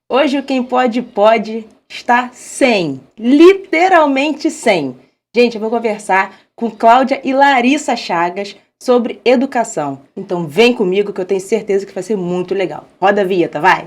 Hoje o Quem Pode Pode está 100, literalmente 100. Gente, eu vou conversar com Cláudia e Larissa Chagas sobre educação. Então vem comigo que eu tenho certeza que vai ser muito legal. Roda a vinheta, vai!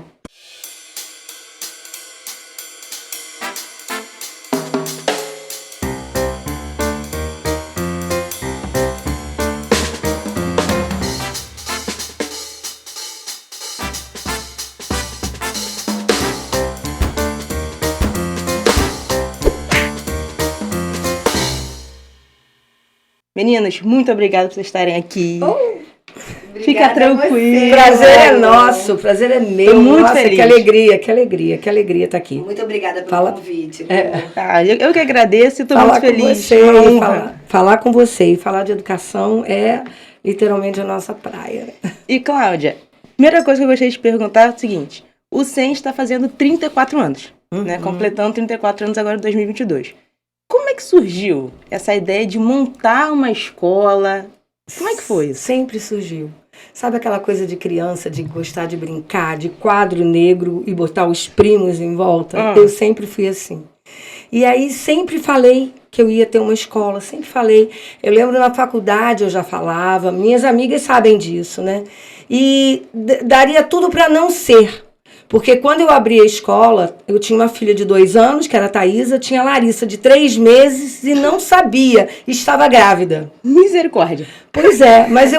Meninas, muito obrigada por vocês estarem aqui. Fica tranquilo. Prazer é nosso, prazer é meu. Tô muito Nossa, feliz. que alegria, que alegria, que alegria estar aqui. Muito obrigada pelo convite. Eu que agradeço e estou muito feliz. Falar com você e falar de educação é literalmente a nossa praia. E Cláudia, primeira coisa que eu gostaria de perguntar é o seguinte. O SEM está fazendo 34 anos, né? Completando 34 anos agora em 2022. Como é que surgiu essa ideia de montar uma escola? Como é que foi isso? Sempre surgiu. Sabe aquela coisa de criança, de gostar de brincar, de quadro negro e botar os primos em volta? Eu sempre fui assim. E aí sempre falei que eu ia ter uma escola, sempre falei. Eu lembro na faculdade eu já falava, minhas amigas sabem disso, né? E daria tudo para não ser. Porque quando eu abri a escola, eu tinha uma filha de 2 anos, que era a Thaisa, tinha a Larissa de 3 meses e não sabia, estava grávida. Misericórdia. Pois é, mas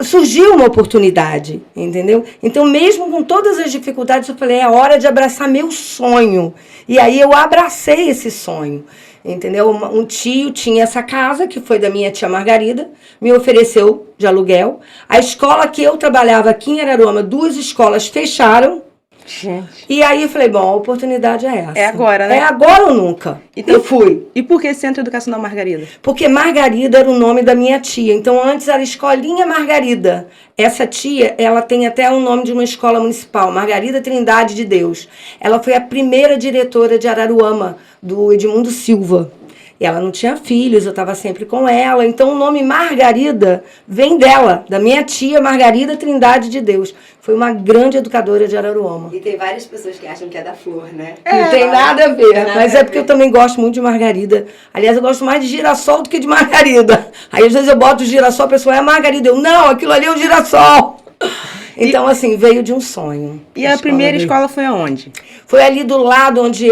surgiu uma oportunidade, entendeu? Então, mesmo com todas as dificuldades, eu falei, é hora de abraçar meu sonho. E aí eu abracei esse sonho, entendeu? Um tio tinha essa casa, que foi da minha tia Margarida, me ofereceu de aluguel. A escola que eu trabalhava aqui em Araruama, 2 escolas fecharam. Gente. E aí eu falei, bom, a oportunidade é essa. É agora, né? É agora ou nunca. Então, eu fui. E por que Centro Educacional Margarida? Porque Margarida era o nome da minha tia. Então, antes era Escolinha Margarida. Essa tia, ela tem até o nome de uma escola municipal, Margarida Trindade de Deus. Ela foi a primeira diretora de Araruama, do Edmundo Silva. E ela não tinha filhos, eu estava sempre com ela. Então, o nome Margarida vem dela, da minha tia Margarida Trindade de Deus. Foi uma grande educadora de Araruama. E tem várias pessoas que acham que é da flor, né? Não tem nada a ver, mas é porque eu também gosto muito de Margarida. Aliás, eu gosto mais de girassol do que de Margarida. Aí, às vezes, eu boto o girassol, a pessoa é Margarida. Eu, não, aquilo ali é o girassol. Então, assim, veio de um sonho. E a primeira escola foi aonde? Foi ali do lado onde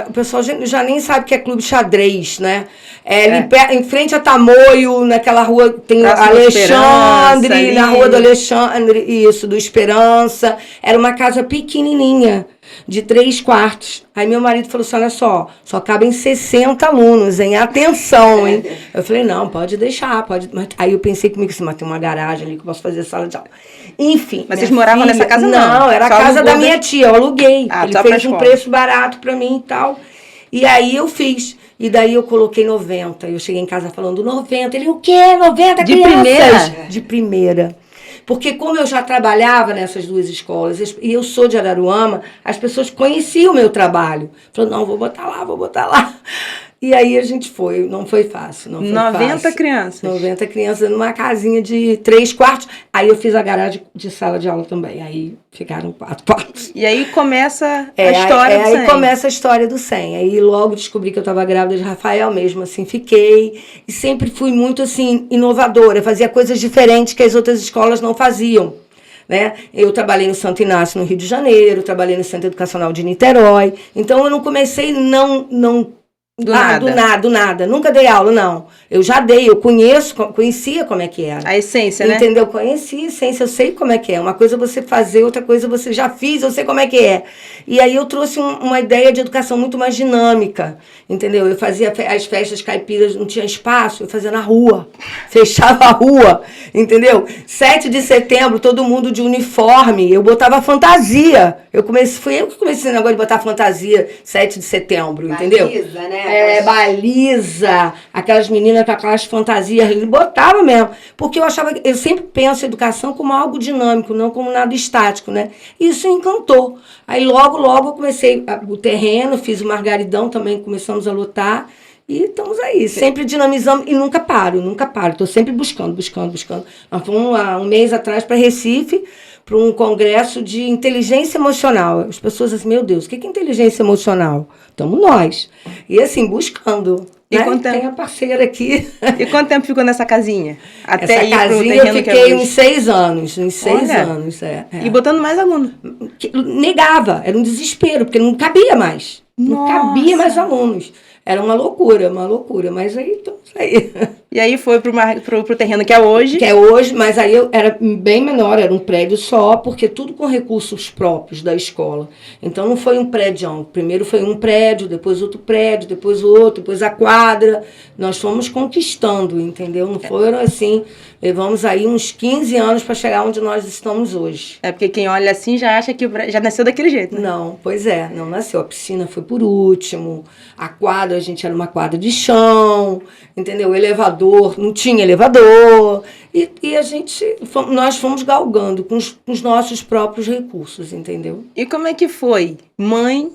o pessoal já nem sabe que é Clube Xadrez, né? Ali em frente a Tamoio, naquela rua, tem Alexandre, na rua do Alexandre, isso, do Esperança. Era uma casa pequenininha, de 3 quartos. Aí meu marido falou assim, olha só cabem 60 alunos, hein? Atenção, hein? Eu falei, não, pode deixar, pode. Aí eu pensei comigo assim, mas tem uma garagem ali que eu posso fazer sala de aula. Enfim. Mas vocês moravam nessa casa, não? Não, era a casa da minha tia, eu aluguei. Ele fez um preço barato pra mim e tal. E aí eu fiz. E daí eu coloquei 90. Eu cheguei em casa falando 90. Ele, o quê? 90 de crianças? Primeira? De primeira. Porque como eu já trabalhava nessas 2 escolas, e eu sou de Araruama, as pessoas conheciam o meu trabalho. Falaram, não, vou botar lá. E aí a gente foi, não foi fácil. 90 crianças? 90 crianças numa casinha de 3 quartos. Aí eu fiz a garagem de sala de aula também. Aí ficaram 4 quartos. E aí começa a história do SEM. Aí começa a história do SEM. Aí logo descobri que eu estava grávida de Rafael mesmo, assim, fiquei. E sempre fui muito, assim, inovadora. Fazia coisas diferentes que as outras escolas não faziam. Né? Eu trabalhei no Santo Inácio, no Rio de Janeiro. Trabalhei no Centro Educacional de Niterói. Então eu não comecei, do nada. Nunca dei aula, não. Eu já dei, eu conhecia como é que era. A essência, né? Entendeu? Conheci a essência, eu sei como é que é. Uma coisa é você fazer, outra coisa você já fiz, eu sei como é que é. E aí eu trouxe uma ideia de educação muito mais dinâmica, entendeu? Eu fazia as festas caipiras, não tinha espaço, eu fazia na rua. Fechava a rua, entendeu? 7 de setembro, todo mundo de uniforme, eu botava fantasia. Fui eu que comecei esse negócio de botar fantasia 7 de setembro, entendeu? Baliza, né? Baliza, aquelas meninas com aquelas fantasias, ele botava mesmo. Porque eu sempre penso a educação como algo dinâmico, não como nada estático, né? E isso encantou. Aí logo eu comecei o terreno, fiz o Margaridão também, começamos a lutar. E estamos aí, sempre dinamizando e nunca paro. Estou sempre buscando. Nós fomos há um mês atrás para Recife, para um congresso de inteligência emocional. As pessoas assim, meu Deus, o que é inteligência emocional? Estamos nós. E assim, buscando. E né? quanto tempo? Tem a parceira aqui. E quanto tempo ficou nessa casinha? Até Essa ir pro casinha eu terreno que é fiquei hoje? uns 6 anos. Uns 6 Olha. anos, E botando mais aluno. Negava, era um desespero, porque não cabia mais. Não cabia mais alunos. Era uma loucura, mas aí estamos aí. E aí foi pro terreno que é hoje. Que é hoje, mas aí eu era bem menor, era um prédio só, porque tudo com recursos próprios da escola. Então não foi um prédio. Primeiro foi um prédio, depois outro prédio, depois outro, depois a quadra. Nós fomos conquistando, entendeu? Não foram assim, levamos aí uns 15 anos para chegar onde nós estamos hoje. É porque quem olha assim já acha que já nasceu daquele jeito, né? Não, pois é, não nasceu. A piscina foi por último, a quadra, a gente era uma quadra de chão, entendeu? O elevador, não tinha elevador. E nós fomos galgando com os nossos próprios recursos, entendeu? E como é que foi? Mãe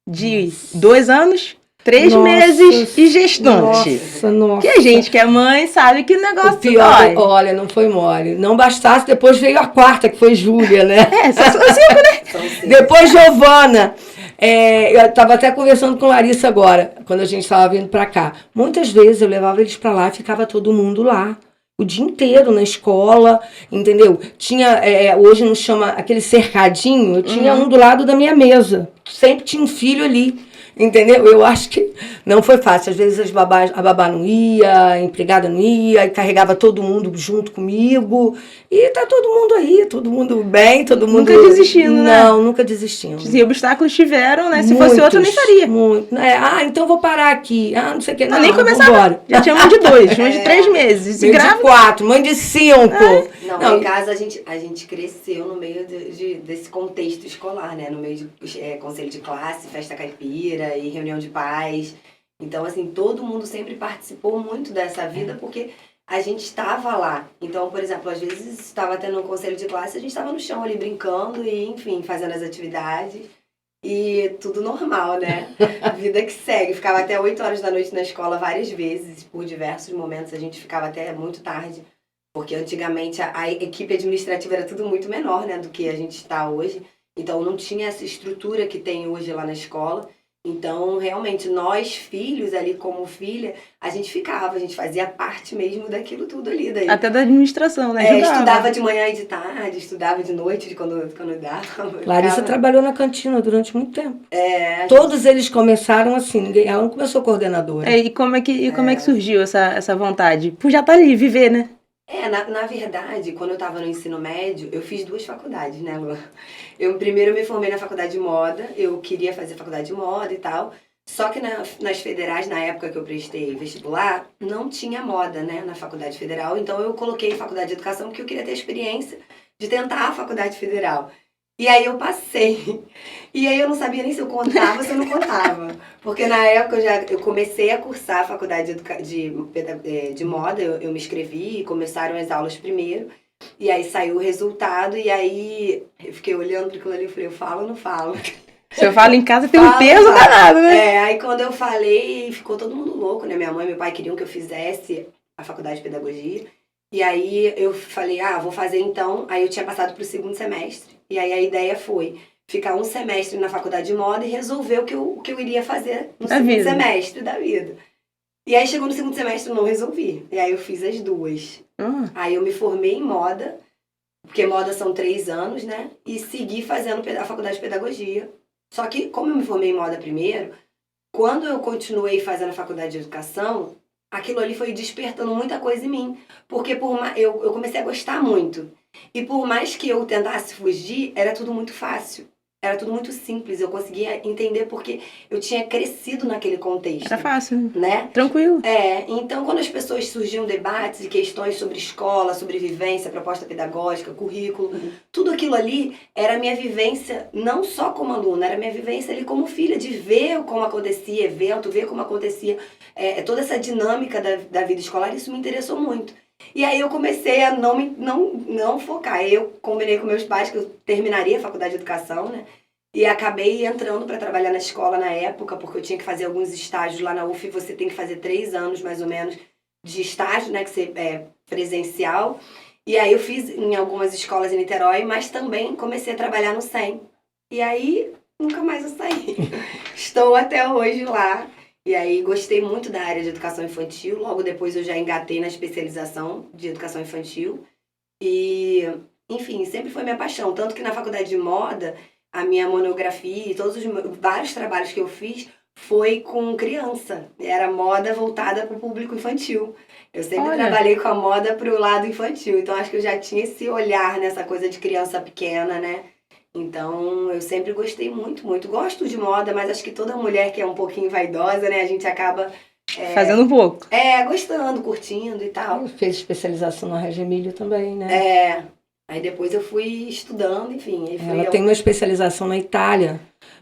de 2 anos, 3 Nossa, meses e gestante. Nossa. Que a gente que é mãe sabe que o negócio O pior, dói. olha, não foi mole. Não bastasse, depois veio a quarta, que foi Júlia, né? Só são 5, né? São 5. Depois Giovana. Eu estava até conversando com Larissa agora, quando a gente estava vindo para cá. Muitas vezes eu levava eles para lá e ficava todo mundo lá. O dia inteiro na escola, entendeu? Tinha, hoje não chama aquele cercadinho, eu tinha um do lado da minha mesa. Sempre tinha um filho ali. Entendeu? Eu acho que não foi fácil. Às vezes a babá não ia, a empregada não ia, e carregava todo mundo junto comigo. E tá todo mundo aí, todo mundo bem, todo mundo... Nunca desistindo, né? Não, nunca desistindo. Se obstáculos tiveram, né? Se Muitos, fosse outro, eu nem faria. Muito. Então vou parar aqui. Não sei o que. Não, nem começava. Vambora. Já tinha mãe de 2, mãe de 3 meses. E Mãe de grávida. 4, mãe de 5. Não, em casa a gente cresceu no meio desse contexto escolar, né? No meio de conselho de classe, festa caipira e reunião de pais. Então, assim, todo mundo sempre participou muito dessa vida porque a gente estava lá. Então, por exemplo, às vezes estava tendo um conselho de classe, a gente estava no chão ali brincando e, enfim, fazendo as atividades. E tudo normal, né? Vida que segue. Ficava até 8 horas da noite na escola várias vezes, por diversos momentos. A gente ficava até muito tarde. Porque antigamente a equipe administrativa era tudo muito menor, né, do que a gente está hoje. Então não tinha essa estrutura que tem hoje lá na escola. Então, realmente, nós, filhos ali como filha, a gente fazia parte mesmo daquilo tudo ali. Daí. Até da administração, né? Ajudava. Estudava de manhã e de tarde, estudava de noite, quando dava. Larissa trabalhou na cantina durante muito tempo. É, Todos eles começaram assim, ela não começou coordenadora. E como é que surgiu essa vontade? Por já estar ali, viver, né? Na verdade, quando eu estava no ensino médio, eu fiz 2 faculdades, né, Lu? Primeiro me formei na faculdade de moda, eu queria fazer faculdade de moda e tal, só que nas federais, na época que eu prestei vestibular, não tinha moda, né, na faculdade federal, então eu coloquei faculdade de educação porque eu queria ter a experiência de tentar a faculdade federal. E aí eu passei. E aí eu não sabia nem se eu contava ou se eu não contava. Porque na época eu comecei a cursar a faculdade de moda, eu me inscrevi e começaram as aulas primeiro. E aí saiu o resultado e aí eu fiquei olhando para aquilo ali e falei, eu falo ou não falo? Se eu falo em casa tem um peso danado, né? Aí quando eu falei, ficou todo mundo louco, né? Minha mãe e meu pai queriam que eu fizesse a faculdade de pedagogia. E aí eu falei, vou fazer então. Aí eu tinha passado para o 2º semestre. E aí a ideia foi ficar um semestre na faculdade de moda e resolver o que eu iria fazer no segundo semestre da vida. E aí chegou no 2º semestre eu não resolvi. E aí eu fiz as 2. Aí eu me formei em moda, porque moda são 3 anos, né? E segui fazendo a faculdade de pedagogia. Só que como eu me formei em moda primeiro, quando eu continuei fazendo a faculdade de educação, aquilo ali foi despertando muita coisa em mim. Porque eu comecei a gostar muito. E por mais que eu tentasse fugir, era tudo muito fácil. Era tudo muito simples. Eu conseguia entender porque eu tinha crescido naquele contexto. Era fácil. Né? Tranquilo. Então quando as pessoas surgiam debates e questões sobre escola, sobre vivência, proposta pedagógica, currículo, tudo aquilo ali era a minha vivência, não só como aluna, era a minha vivência ali como filha, de ver como acontecia evento, ver como acontecia toda essa dinâmica da vida escolar. Isso me interessou muito. E aí eu comecei a não focar. Eu combinei com meus pais que eu terminaria a faculdade de educação, né? E acabei entrando para trabalhar na escola na época, porque eu tinha que fazer alguns estágios lá na UF. Você tem que fazer 3 anos, mais ou menos, de estágio, né? Que você é presencial. E aí eu fiz em algumas escolas em Niterói, mas também comecei a trabalhar no SEM. E aí nunca mais eu saí. Estou até hoje lá. E aí gostei muito da área de educação infantil. Logo depois eu já engatei na especialização de educação infantil. E, enfim, sempre foi minha paixão. Tanto que na faculdade de moda, a minha monografia e todos os vários trabalhos que eu fiz foi com criança. Era moda voltada para o público infantil. Eu sempre trabalhei com a moda para o lado infantil. Então acho que eu já tinha esse olhar nessa coisa de criança pequena, né? Então, eu sempre gostei muito, muito. Gosto de moda, mas acho que toda mulher que é um pouquinho vaidosa, né? A gente acaba... fazendo um pouco. Gostando, curtindo e tal. Fez especialização na Reggio Emílio também, né? Aí depois eu fui estudando, enfim. Ela tem uma especialização na Itália,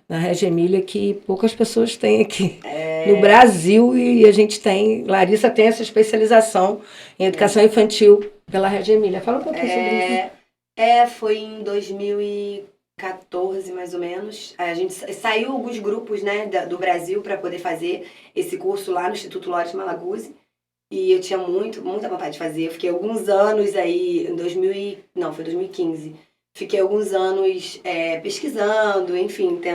na Reggio Emília, que poucas pessoas têm aqui no Brasil. E a gente tem... Larissa tem essa especialização em educação infantil pela Reggio Emília. Fala um pouquinho sobre isso. Foi em 2014, mais ou menos. A gente saiu alguns grupos, né, do Brasil para poder fazer esse curso lá no Instituto Loris Malaguzzi. E eu tinha muita vontade de fazer. Eu fiquei alguns anos aí, foi 2015. Fiquei alguns anos pesquisando, enfim, pra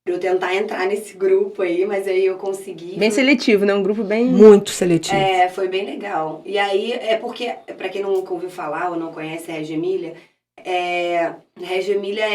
eu tentar entrar nesse grupo aí, mas aí eu consegui. Bem seletivo, né? Um grupo bem... Muito seletivo. Foi bem legal. E aí, porque, pra quem nunca ouviu falar ou não conhece a Reggio Emília, Reggio Emília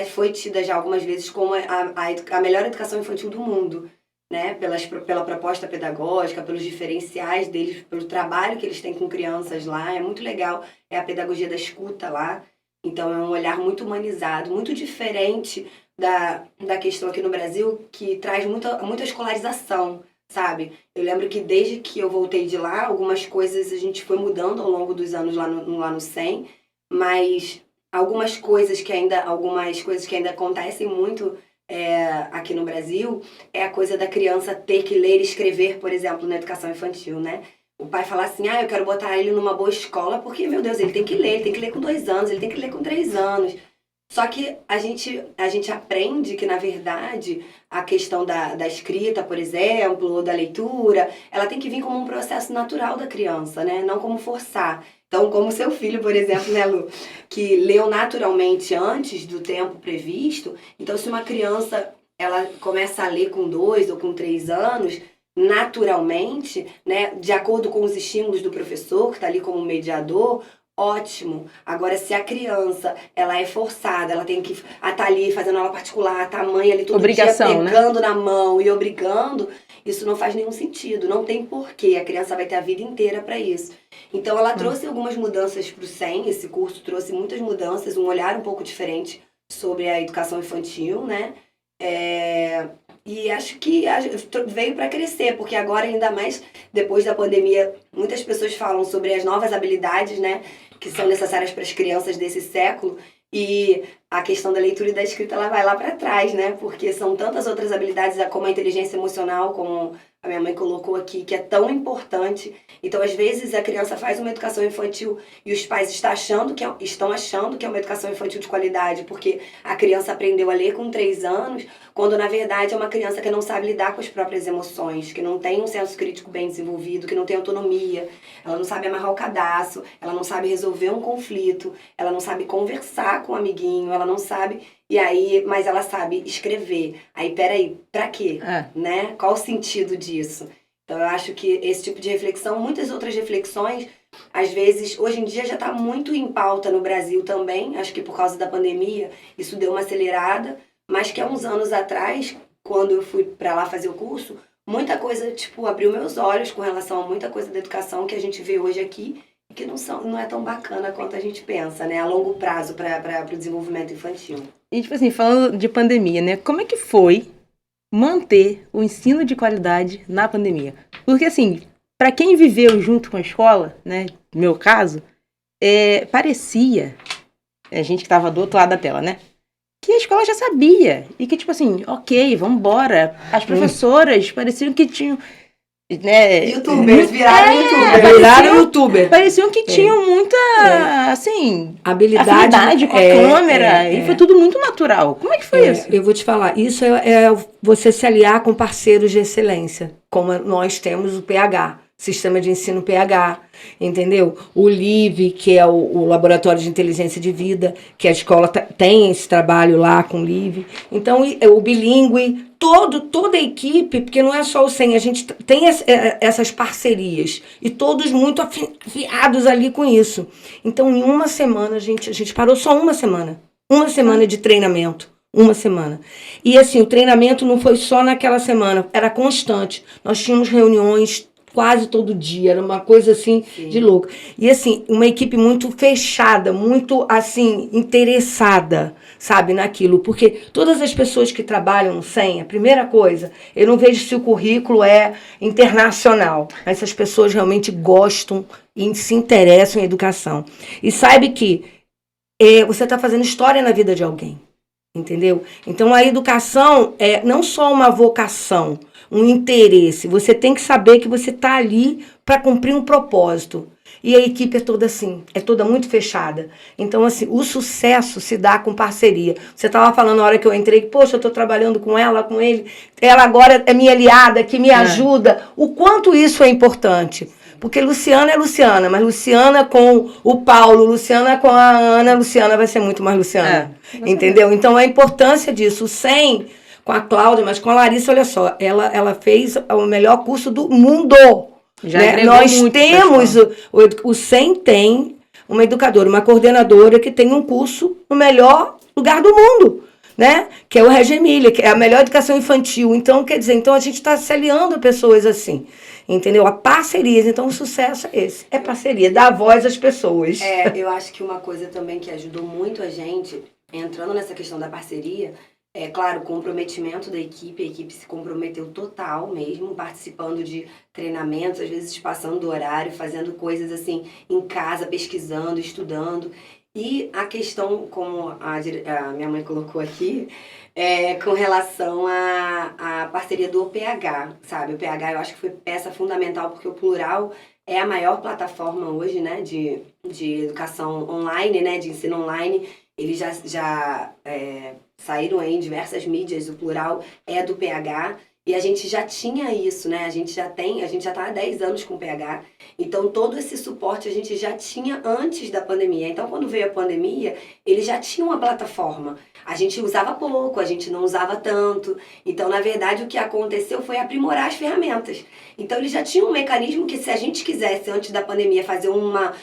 foi tida já algumas vezes como a melhor educação infantil do mundo, né? Pela proposta pedagógica, pelos diferenciais deles, pelo trabalho que eles têm com crianças lá. É muito legal. É a pedagogia da escuta lá. Então, é um olhar muito humanizado, muito diferente da questão aqui no Brasil, que traz muita escolarização, sabe? Eu lembro que desde que eu voltei de lá, algumas coisas a gente foi mudando ao longo dos anos lá no SEM, mas algumas coisas que ainda acontecem muito aqui no Brasil é a coisa da criança ter que ler e escrever, por exemplo, na educação infantil, né? O pai fala assim, eu quero botar ele numa boa escola porque, meu Deus, ele tem que ler com 2 anos, ele tem que ler com 3 anos. Só que a gente aprende que, na verdade, a questão da escrita, por exemplo, ou da leitura, ela tem que vir como um processo natural da criança, né? Não como forçar. Então, como seu filho, por exemplo, né, Lu? Que leu naturalmente antes do tempo previsto. Então, se uma criança ela começa a ler com 2 ou com 3 anos... naturalmente, né, de acordo com os estímulos do professor, que está ali como mediador, ótimo. Agora, se a criança, ela é forçada, ela tem que estar ali fazendo aula particular, tá a mãe ali todo dia pegando, né, na mão e obrigando, isso não faz nenhum sentido, não tem porquê, a criança vai ter a vida inteira para isso. Então, ela trouxe algumas mudanças para o SEM, esse curso trouxe muitas mudanças, um olhar um pouco diferente sobre a educação infantil, né, e acho que veio para crescer, porque agora, ainda mais depois da pandemia, muitas pessoas falam sobre as novas habilidades, né, que são necessárias para as crianças desse século, e a questão da leitura e da escrita ela vai lá para trás, né, porque são tantas outras habilidades, como a inteligência emocional, como a minha mãe colocou aqui, que é tão importante. Então, às vezes, a criança faz uma educação infantil e os pais estão achando que é uma educação infantil de qualidade, porque a criança aprendeu a ler com 3 anos, quando, na verdade, é uma criança que não sabe lidar com as próprias emoções, que não tem um senso crítico bem desenvolvido, que não tem autonomia, ela não sabe amarrar o cadastro, ela não sabe resolver um conflito, ela não sabe conversar com um amiguinho, ela não sabe... mas ela sabe escrever. Aí, peraí, pra quê? Né? Qual o sentido disso? Então, eu acho que esse tipo de reflexão, muitas outras reflexões, às vezes, hoje em dia já está muito em pauta no Brasil também. Acho que por causa da pandemia, isso deu uma acelerada. Mas que há uns anos atrás, quando eu fui pra lá fazer o curso, muita coisa, abriu meus olhos com relação a muita coisa da educação que a gente vê hoje aqui, que não é tão bacana quanto a gente pensa, né? A longo prazo para o desenvolvimento infantil. E, assim, falando de pandemia, né? Como é que foi manter o ensino de qualidade na pandemia? Porque, assim, para quem viveu junto com a escola, né? No meu caso, parecia, a gente que estava do outro lado da tela, né? Que a escola já sabia. E que, ok, vamos embora. As professoras pareciam que tinham... né? Youtubers, viraram youtuber. Pareciam que tinham muita, assim, habilidade com a câmera. E foi tudo muito natural. Como é que foi isso? Eu vou te falar, isso é você se aliar com parceiros de excelência, como nós temos o PH, Sistema de Ensino PH, entendeu? O LIVE, que é o Laboratório de Inteligência de Vida, que a escola tem esse trabalho lá com o LIVE. Então, o bilíngue, toda a equipe, porque não é só o SEM, a gente tem essas parcerias, e todos muito afiados ali com isso. Então, em uma semana, a gente parou só uma semana de treinamento. Uma semana. E assim, o treinamento não foi só naquela semana, era constante. Nós tínhamos reuniões quase todo dia, era uma coisa assim, sim, de louco. E assim, uma equipe muito fechada, muito assim, interessada, sabe, naquilo. Porque todas as pessoas que trabalham no SEM, a primeira coisa, eu não vejo se o currículo é internacional. Essas pessoas realmente gostam e se interessam em educação. E sabe que você está fazendo história na vida de alguém. Entendeu? Então, a educação é não só uma vocação, um interesse. Você tem que saber que você está ali para cumprir um propósito. E a equipe é toda assim, é toda muito fechada. Então, assim, o sucesso se dá com parceria. Você estava falando na hora que eu entrei, poxa, eu estou trabalhando com ela, com ele. Ela agora é minha aliada, que me ajuda. O quanto isso é importante. Porque Luciana é Luciana, mas Luciana com o Paulo, Luciana com a Ana, Luciana vai ser muito mais Luciana. Entendeu? Então, a importância disso. O SEM, com a Cláudia, mas com a Larissa, olha só, ela fez o melhor curso do mundo. Já né? Nós temos, o SEM tem uma educadora, uma coordenadora que tem um curso no melhor lugar do mundo. Né? Que é o Reggio Emília, que é a melhor educação infantil. Então, quer dizer, a gente está se aliando a pessoas assim, entendeu? A parcerias. Então, o sucesso é esse, é parceria, dar voz às pessoas. Eu acho que uma coisa também que ajudou muito a gente, entrando nessa questão da parceria, é, claro, o comprometimento da equipe. A equipe se comprometeu total mesmo, participando de treinamentos, às vezes passando do horário, fazendo coisas assim em casa, pesquisando, estudando. E a questão, como a minha mãe colocou aqui, com relação à parceria do OPH, sabe? O PH eu acho que foi peça fundamental, porque o Plural é a maior plataforma hoje, né, de educação online, né, de ensino online. Eles já saíram aí em diversas mídias, o Plural é do PH. E a gente já tinha isso, né? A gente já está há 10 anos com o PH. Então, todo esse suporte a gente já tinha antes da pandemia. Então, quando veio a pandemia, eles já tinham uma plataforma. A gente usava pouco, a gente não usava tanto. Então, na verdade, o que aconteceu foi aprimorar as ferramentas. Então, eles já tinham um mecanismo que, se a gente quisesse, antes da pandemia, fazer uma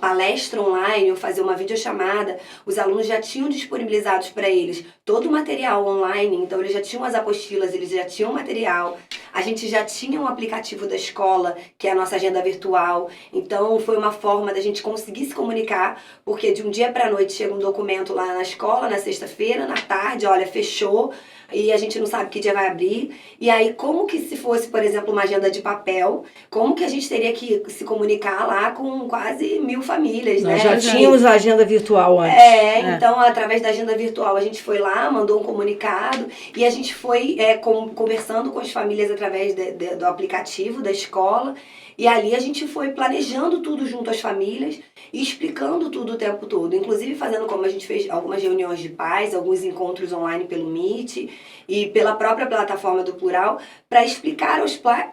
palestra online ou fazer uma videochamada, os alunos já tinham disponibilizados para eles todo o material online. Então, eles já tinham as apostilas, eles já tinham material. A gente já tinha um aplicativo da escola, que é a nossa agenda virtual. Então, foi uma forma da gente conseguir se comunicar, porque de um dia para a noite chega um documento lá na escola, na sexta-feira, na tarde, olha, fechou, e a gente não sabe que dia vai abrir. E aí, como que se fosse, por exemplo, uma agenda de papel, como que a gente teria que se comunicar lá com quase 1000 famílias, né? Nós já tínhamos a agenda virtual antes. Então, através da agenda virtual, a gente foi lá, mandou um comunicado, e a gente foi conversando com as famílias através do aplicativo da escola. E ali a gente foi planejando tudo junto às famílias e explicando tudo o tempo todo. Inclusive fazendo, como a gente fez, algumas reuniões de pais, alguns encontros online pelo Meet e pela própria plataforma do Plural, para explicar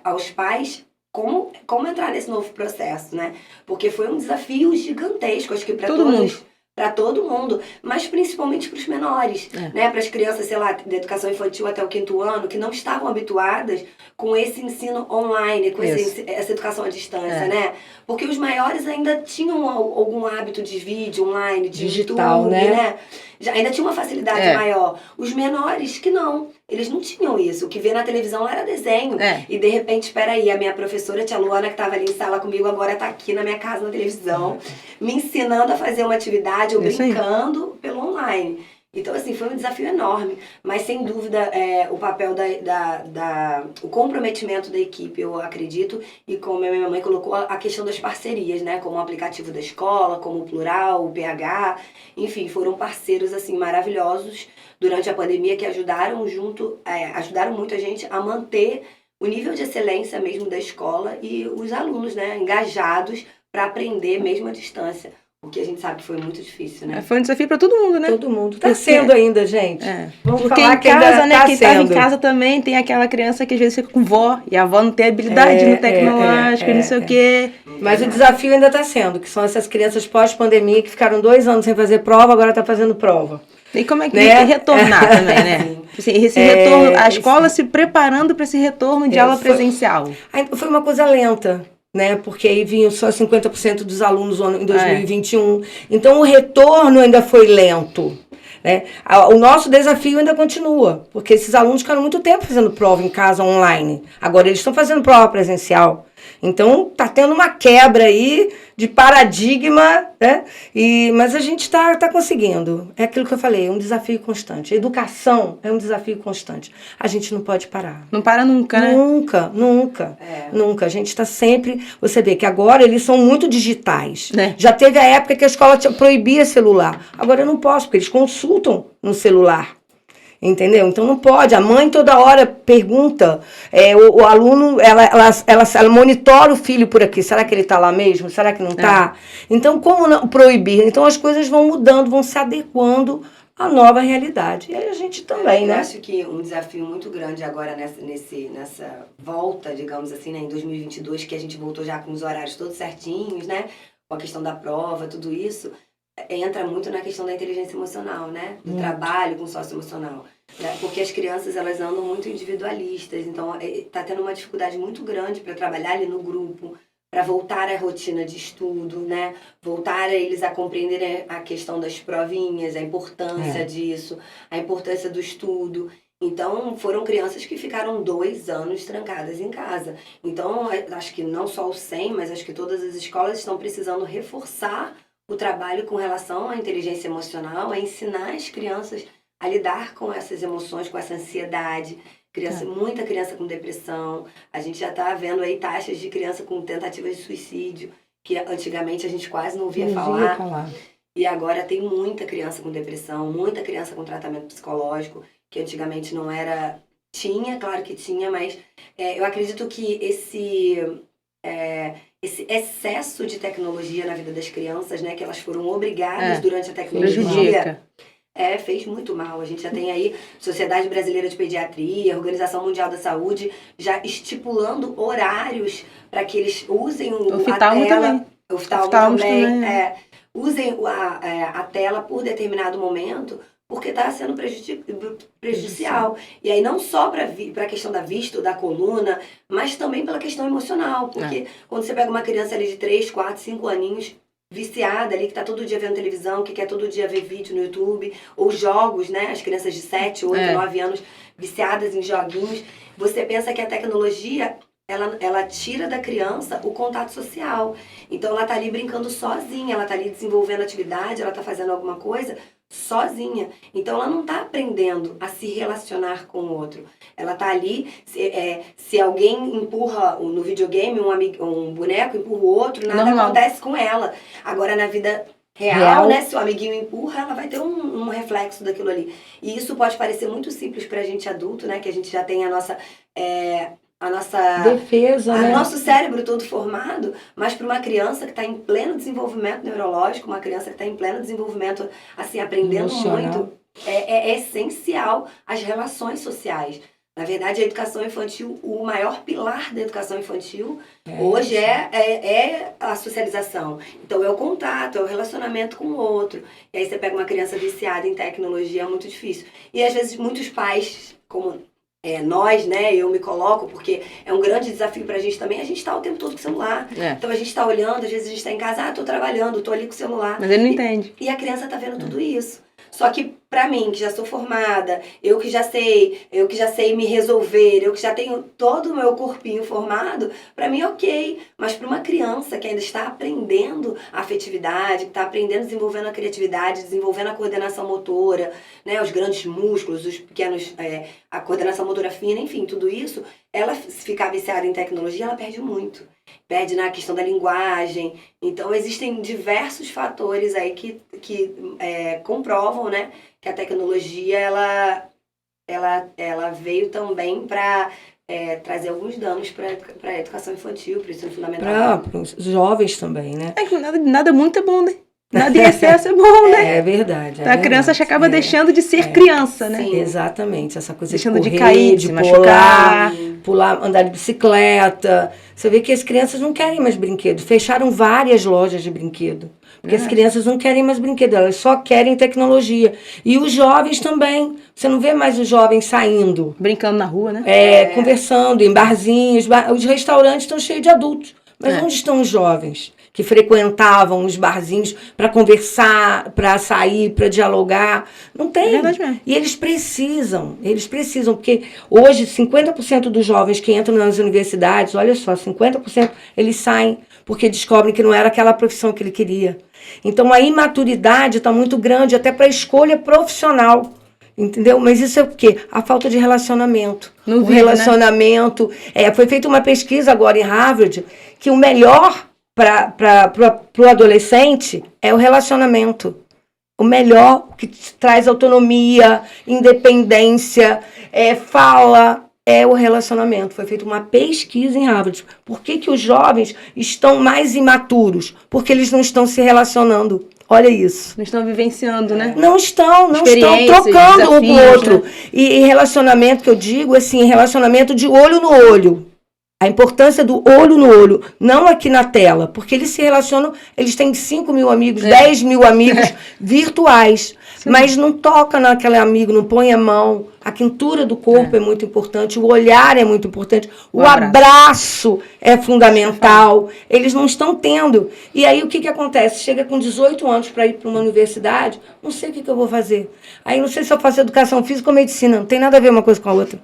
aos pais como entrar nesse novo processo, né? Porque foi um desafio gigantesco, acho que para todos. Para todo mundo, mas principalmente para os menores, né? Para as crianças, sei lá, da educação infantil até o 5º ano, que não estavam habituadas com esse ensino online, com essa educação à distância, né? Porque os maiores ainda tinham algum hábito de vídeo online, de digital, YouTube, né? Ainda tinha uma facilidade maior. Os menores que não. Eles não tinham isso. O que vê na televisão era desenho. E de repente, espera aí, a minha professora, tia Luana, que estava ali em sala comigo, agora está aqui na minha casa, na televisão, me ensinando a fazer uma atividade, ou brincando pelo online. Então, assim, foi um desafio enorme. Mas, sem dúvida, o papel o comprometimento da equipe, eu acredito, e como a minha mãe colocou, a questão das parcerias, né? Como o aplicativo da escola, como o Plural, o PH, enfim, foram parceiros, assim, maravilhosos durante a pandemia, que ajudaram muito a gente a manter o nível de excelência mesmo da escola e os alunos, né, engajados para aprender mesmo à distância. O que a gente sabe que foi muito difícil, né? Foi um desafio para todo mundo, né? Todo mundo. Tá sendo ainda, gente. Vamos Porque falar em que ainda casa, né? tá Quem tava em sendo. casa também tem aquela criança que às vezes fica com vó e a avó não tem habilidade no tecnológico e não sei o quê. Mas o desafio ainda tá sendo, que são essas crianças pós-pandemia que ficaram 2 anos sem fazer prova, agora tá fazendo prova. E como é que Né? retornar também, né? Assim, esse retorno, a escola se preparando para esse retorno de aula presencial. Foi uma coisa lenta, né? Porque aí vinham só 50% dos alunos em 2021. Então o retorno ainda foi lento. Né? O nosso desafio ainda continua, porque esses alunos ficaram muito tempo fazendo prova em casa online. Agora eles estão fazendo prova presencial. Então tá tendo uma quebra aí de paradigma, né? Mas a gente está conseguindo. É aquilo que eu falei, é um desafio constante. A educação é um desafio constante. A gente não pode parar. Não para nunca, né? Nunca. A gente está sempre... Você vê que agora eles são muito digitais. Né? Já teve a época que a escola proibia celular. Agora eu não posso, porque eles consultam no celular. Entendeu? Então não pode. A mãe toda hora pergunta, o aluno, ela monitora o filho por aqui. Será que ele está lá mesmo? Será que não está? Então, como não proibir? Então as coisas vão mudando, vão se adequando à nova realidade. E aí a gente também, né? Eu acho que um desafio muito grande agora nessa volta, digamos assim, né, em 2022, que a gente voltou já com os horários todos certinhos, né? Com a questão da prova, tudo isso, entra muito na questão da inteligência emocional, né? Do trabalho com o socioemocional. Né? Porque as crianças, elas andam muito individualistas, então tá tendo uma dificuldade muito grande para trabalhar ali no grupo, para voltar à rotina de estudo, né? Voltar a eles a compreenderem a questão das provinhas, a importância disso, a importância do estudo. Então, foram crianças que ficaram 2 anos trancadas em casa. Então, acho que não só o SEM, mas acho que todas as escolas estão precisando reforçar o trabalho com relação à inteligência emocional, a ensinar as crianças a lidar com essas emoções, com essa ansiedade. Muita criança com depressão. A gente já está vendo aí taxas de criança com tentativas de suicídio, que antigamente a gente quase não ouvia falar. E agora tem muita criança com depressão, muita criança com tratamento psicológico, que antigamente não era... Tinha, claro que tinha, mas eu acredito que esse excesso de tecnologia na vida das crianças, né, que elas foram obrigadas durante a tecnologia, fez muito mal. A gente já tem aí Sociedade Brasileira de Pediatria, Organização Mundial da Saúde, já estipulando horários para que eles usem a tela. O oftalmo também. Usem a tela por determinado momento, porque está sendo prejudicial. E aí não só para a questão da vista ou da coluna, mas também pela questão emocional. Porque quando você pega uma criança ali de 3, 4, 5 aninhos, viciada ali, que está todo dia vendo televisão, que quer todo dia ver vídeo no YouTube, ou jogos, né? As crianças de 7, 8, 9 anos viciadas em joguinhos. Você pensa que a tecnologia, ela tira da criança o contato social. Então ela está ali brincando sozinha, ela está ali desenvolvendo atividade, ela está fazendo alguma coisa sozinha. Então ela não está aprendendo a se relacionar com o outro. Ela está ali, se alguém empurra no videogame, um boneco empurra o outro, nada acontece com ela. Agora na vida real, né? Se o amiguinho empurra, ela vai ter um reflexo daquilo ali. E isso pode parecer muito simples pra gente adulto, né? Que a gente já tem a nossa defesa, né? Nosso cérebro todo formado, mas para uma criança que está em pleno desenvolvimento neurológico, uma criança que está em pleno desenvolvimento, assim, aprendendo muito, é essencial as relações sociais. Na verdade, a educação infantil, o maior pilar da educação infantil hoje é a socialização. Então, é o contato, é o relacionamento com o outro. E aí você pega uma criança viciada em tecnologia, é muito difícil. E às vezes muitos pais, como nós, né, eu me coloco, porque é um grande desafio pra gente também, a gente tá o tempo todo com o celular. Então a gente tá olhando, às vezes a gente tá em casa, tô trabalhando, tô ali com o celular. Mas ele não entende. E a criança tá vendo tudo isso. Só que pra mim, que já sou formada, eu que já sei me resolver, eu que já tenho todo o meu corpinho formado, pra mim ok. Mas pra uma criança que ainda está aprendendo a afetividade, que está aprendendo, desenvolvendo a criatividade, desenvolvendo a coordenação motora, né, os grandes músculos, os pequenos, a coordenação motora fina, enfim, tudo isso, ela se ficar viciada em tecnologia, ela perde muito. Perde na questão da linguagem. Então, existem diversos fatores aí que comprovam, né, que a tecnologia ela veio também para trazer alguns danos para a educação infantil, para o ensino fundamental. Para os jovens também, né? Nada muito é bom, né? Nada em excesso é bom, né? É verdade. Então, a criança acaba deixando de ser criança, né? Sim. Exatamente. Essa coisa Deixando de de correr, cair, de se pular, andar de bicicleta. Você vê que as crianças não querem mais brinquedo. Fecharam várias lojas de brinquedo. Porque as crianças não querem mais brinquedo, elas só querem tecnologia. E os jovens também. Você não vê mais os jovens saindo. Brincando na rua, né? Conversando em barzinhos. Os restaurantes estão cheios de adultos. Mas onde estão os jovens que frequentavam os barzinhos para conversar, para sair, para dialogar? Não tem. É verdade mesmo. E eles precisam, porque hoje 50% dos jovens que entram nas universidades, olha só, 50% eles saem porque descobrem que não era aquela profissão que ele queria. Então a imaturidade está muito grande até para a escolha profissional. Entendeu? Mas isso é o quê? A falta de relacionamento. No relacionamento. Foi feita uma pesquisa agora em Harvard que o melhor para o adolescente é o relacionamento. O melhor que traz autonomia, independência, fala, é o relacionamento. Foi feita uma pesquisa em Harvard. Por que os jovens estão mais imaturos? Porque eles não estão se relacionando. Olha isso. Não estão vivenciando, né? Não estão trocando um com o outro. Né? E relacionamento que eu digo, assim, relacionamento de olho no olho. A importância do olho no olho, não aqui na tela, porque eles se relacionam, eles têm 5 mil amigos, 10 mil amigos virtuais, mas não toca naquele amigo, não põe a mão. A quintura do corpo é muito importante, o olhar é muito importante, o abraço é fundamental. Eles não estão tendo. E aí o que acontece? Chega com 18 anos para ir para uma universidade, não sei o que eu vou fazer. Aí não sei se eu faço educação física ou medicina, não tem nada a ver uma coisa com a outra.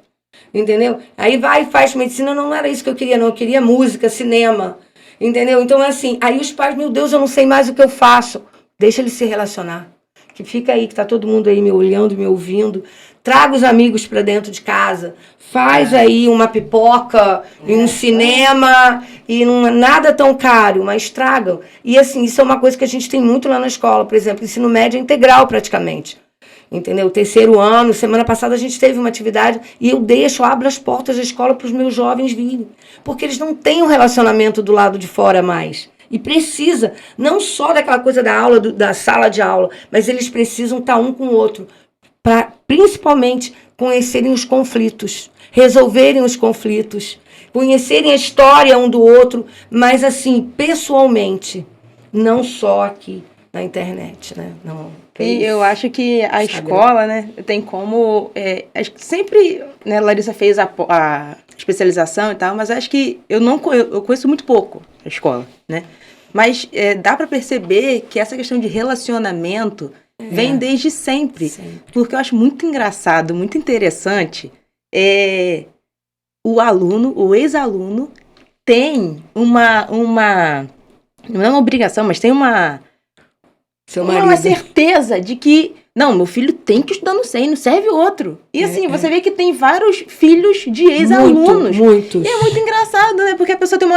Entendeu? Aí vai e faz medicina, não era isso que eu queria, não. Eu queria música, cinema. Entendeu? Então, assim, aí os pais, meu Deus, eu não sei mais o que eu faço. Deixa ele se relacionar. Que fica aí, que tá todo mundo aí me olhando, me ouvindo. Traga os amigos para dentro de casa. Faz aí uma pipoca e um cinema e nada tão caro, mas tragam. E assim, isso é uma coisa que a gente tem muito lá na escola. Por exemplo, ensino médio é integral praticamente. Entendeu? Terceiro ano, semana passada a gente teve uma atividade e eu abro as portas da escola para os meus jovens virem. Porque eles não têm um relacionamento do lado de fora mais. E precisa, não só daquela coisa da aula, da sala de aula, mas eles precisam estar um com o outro. Para, principalmente, conhecerem os conflitos, resolverem os conflitos, conhecerem a história um do outro, mas assim, pessoalmente, não só aqui na internet, né? Não. E eu acho que a escola, né, tem como... acho que sempre, né, Larissa fez a especialização e tal, mas acho que eu conheço muito pouco a escola, né? Mas dá para perceber que essa questão de relacionamento vem desde sempre. Porque eu acho muito engraçado, muito interessante, o ex-aluno tem uma... Não é uma obrigação, mas tem uma certeza de que, não, meu filho tem que estudar no SEM, não serve outro. E assim, você vê que tem vários filhos de ex-alunos. Muitos. E é muito engraçado, né? Porque a pessoa tem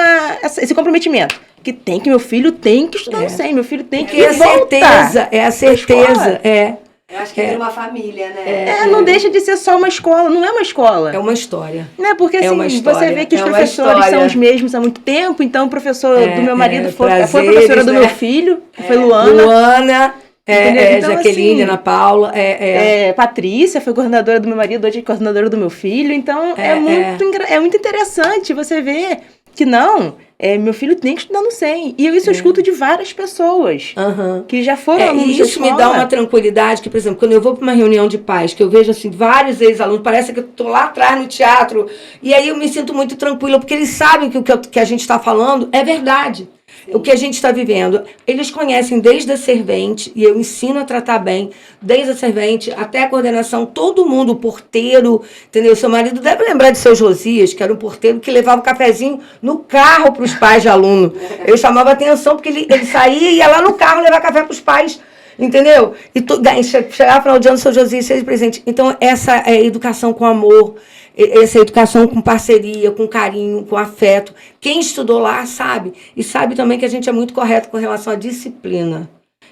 esse comprometimento. Que meu filho tem que estudar no SEM, meu filho tem que voltar. É a certeza. Eu acho que é uma família, né? Não deixa de ser só uma escola, não é uma escola. É uma história. Né? Porque assim, você vê que os professores são os mesmos há muito tempo, então o professor do meu marido foi a professora do meu filho, que foi Luana. Luana, então, Jaqueline, assim, Ana Paula. Patrícia foi coordenadora do meu marido, hoje é coordenadora do meu filho, então é muito interessante você ver que meu filho tem que estudar no SEM. E isso eu escuto de várias pessoas que já foram alunos da escola. Isso me dá uma tranquilidade, que, por exemplo, quando eu vou para uma reunião de pais, que eu vejo assim, vários ex-alunos, parece que eu estou lá atrás no teatro, e aí eu me sinto muito tranquila, porque eles sabem que o que a gente está falando é verdade. O que a gente está vivendo. Eles conhecem desde a servente, e eu ensino a tratar bem, desde a servente até a coordenação, todo mundo, o porteiro, entendeu? Seu marido deve lembrar de seu Josias, que era um porteiro que levava o cafezinho no carro para os pais de aluno. Eu chamava atenção, porque ele saía e ia lá no carro levar café para os pais. Entendeu? E chegar no final de ano, seu Josias seja presente. Então, essa é a educação com amor, essa educação com parceria, com carinho, com afeto. Quem estudou lá sabe. E sabe também que a gente é muito correto com relação à disciplina.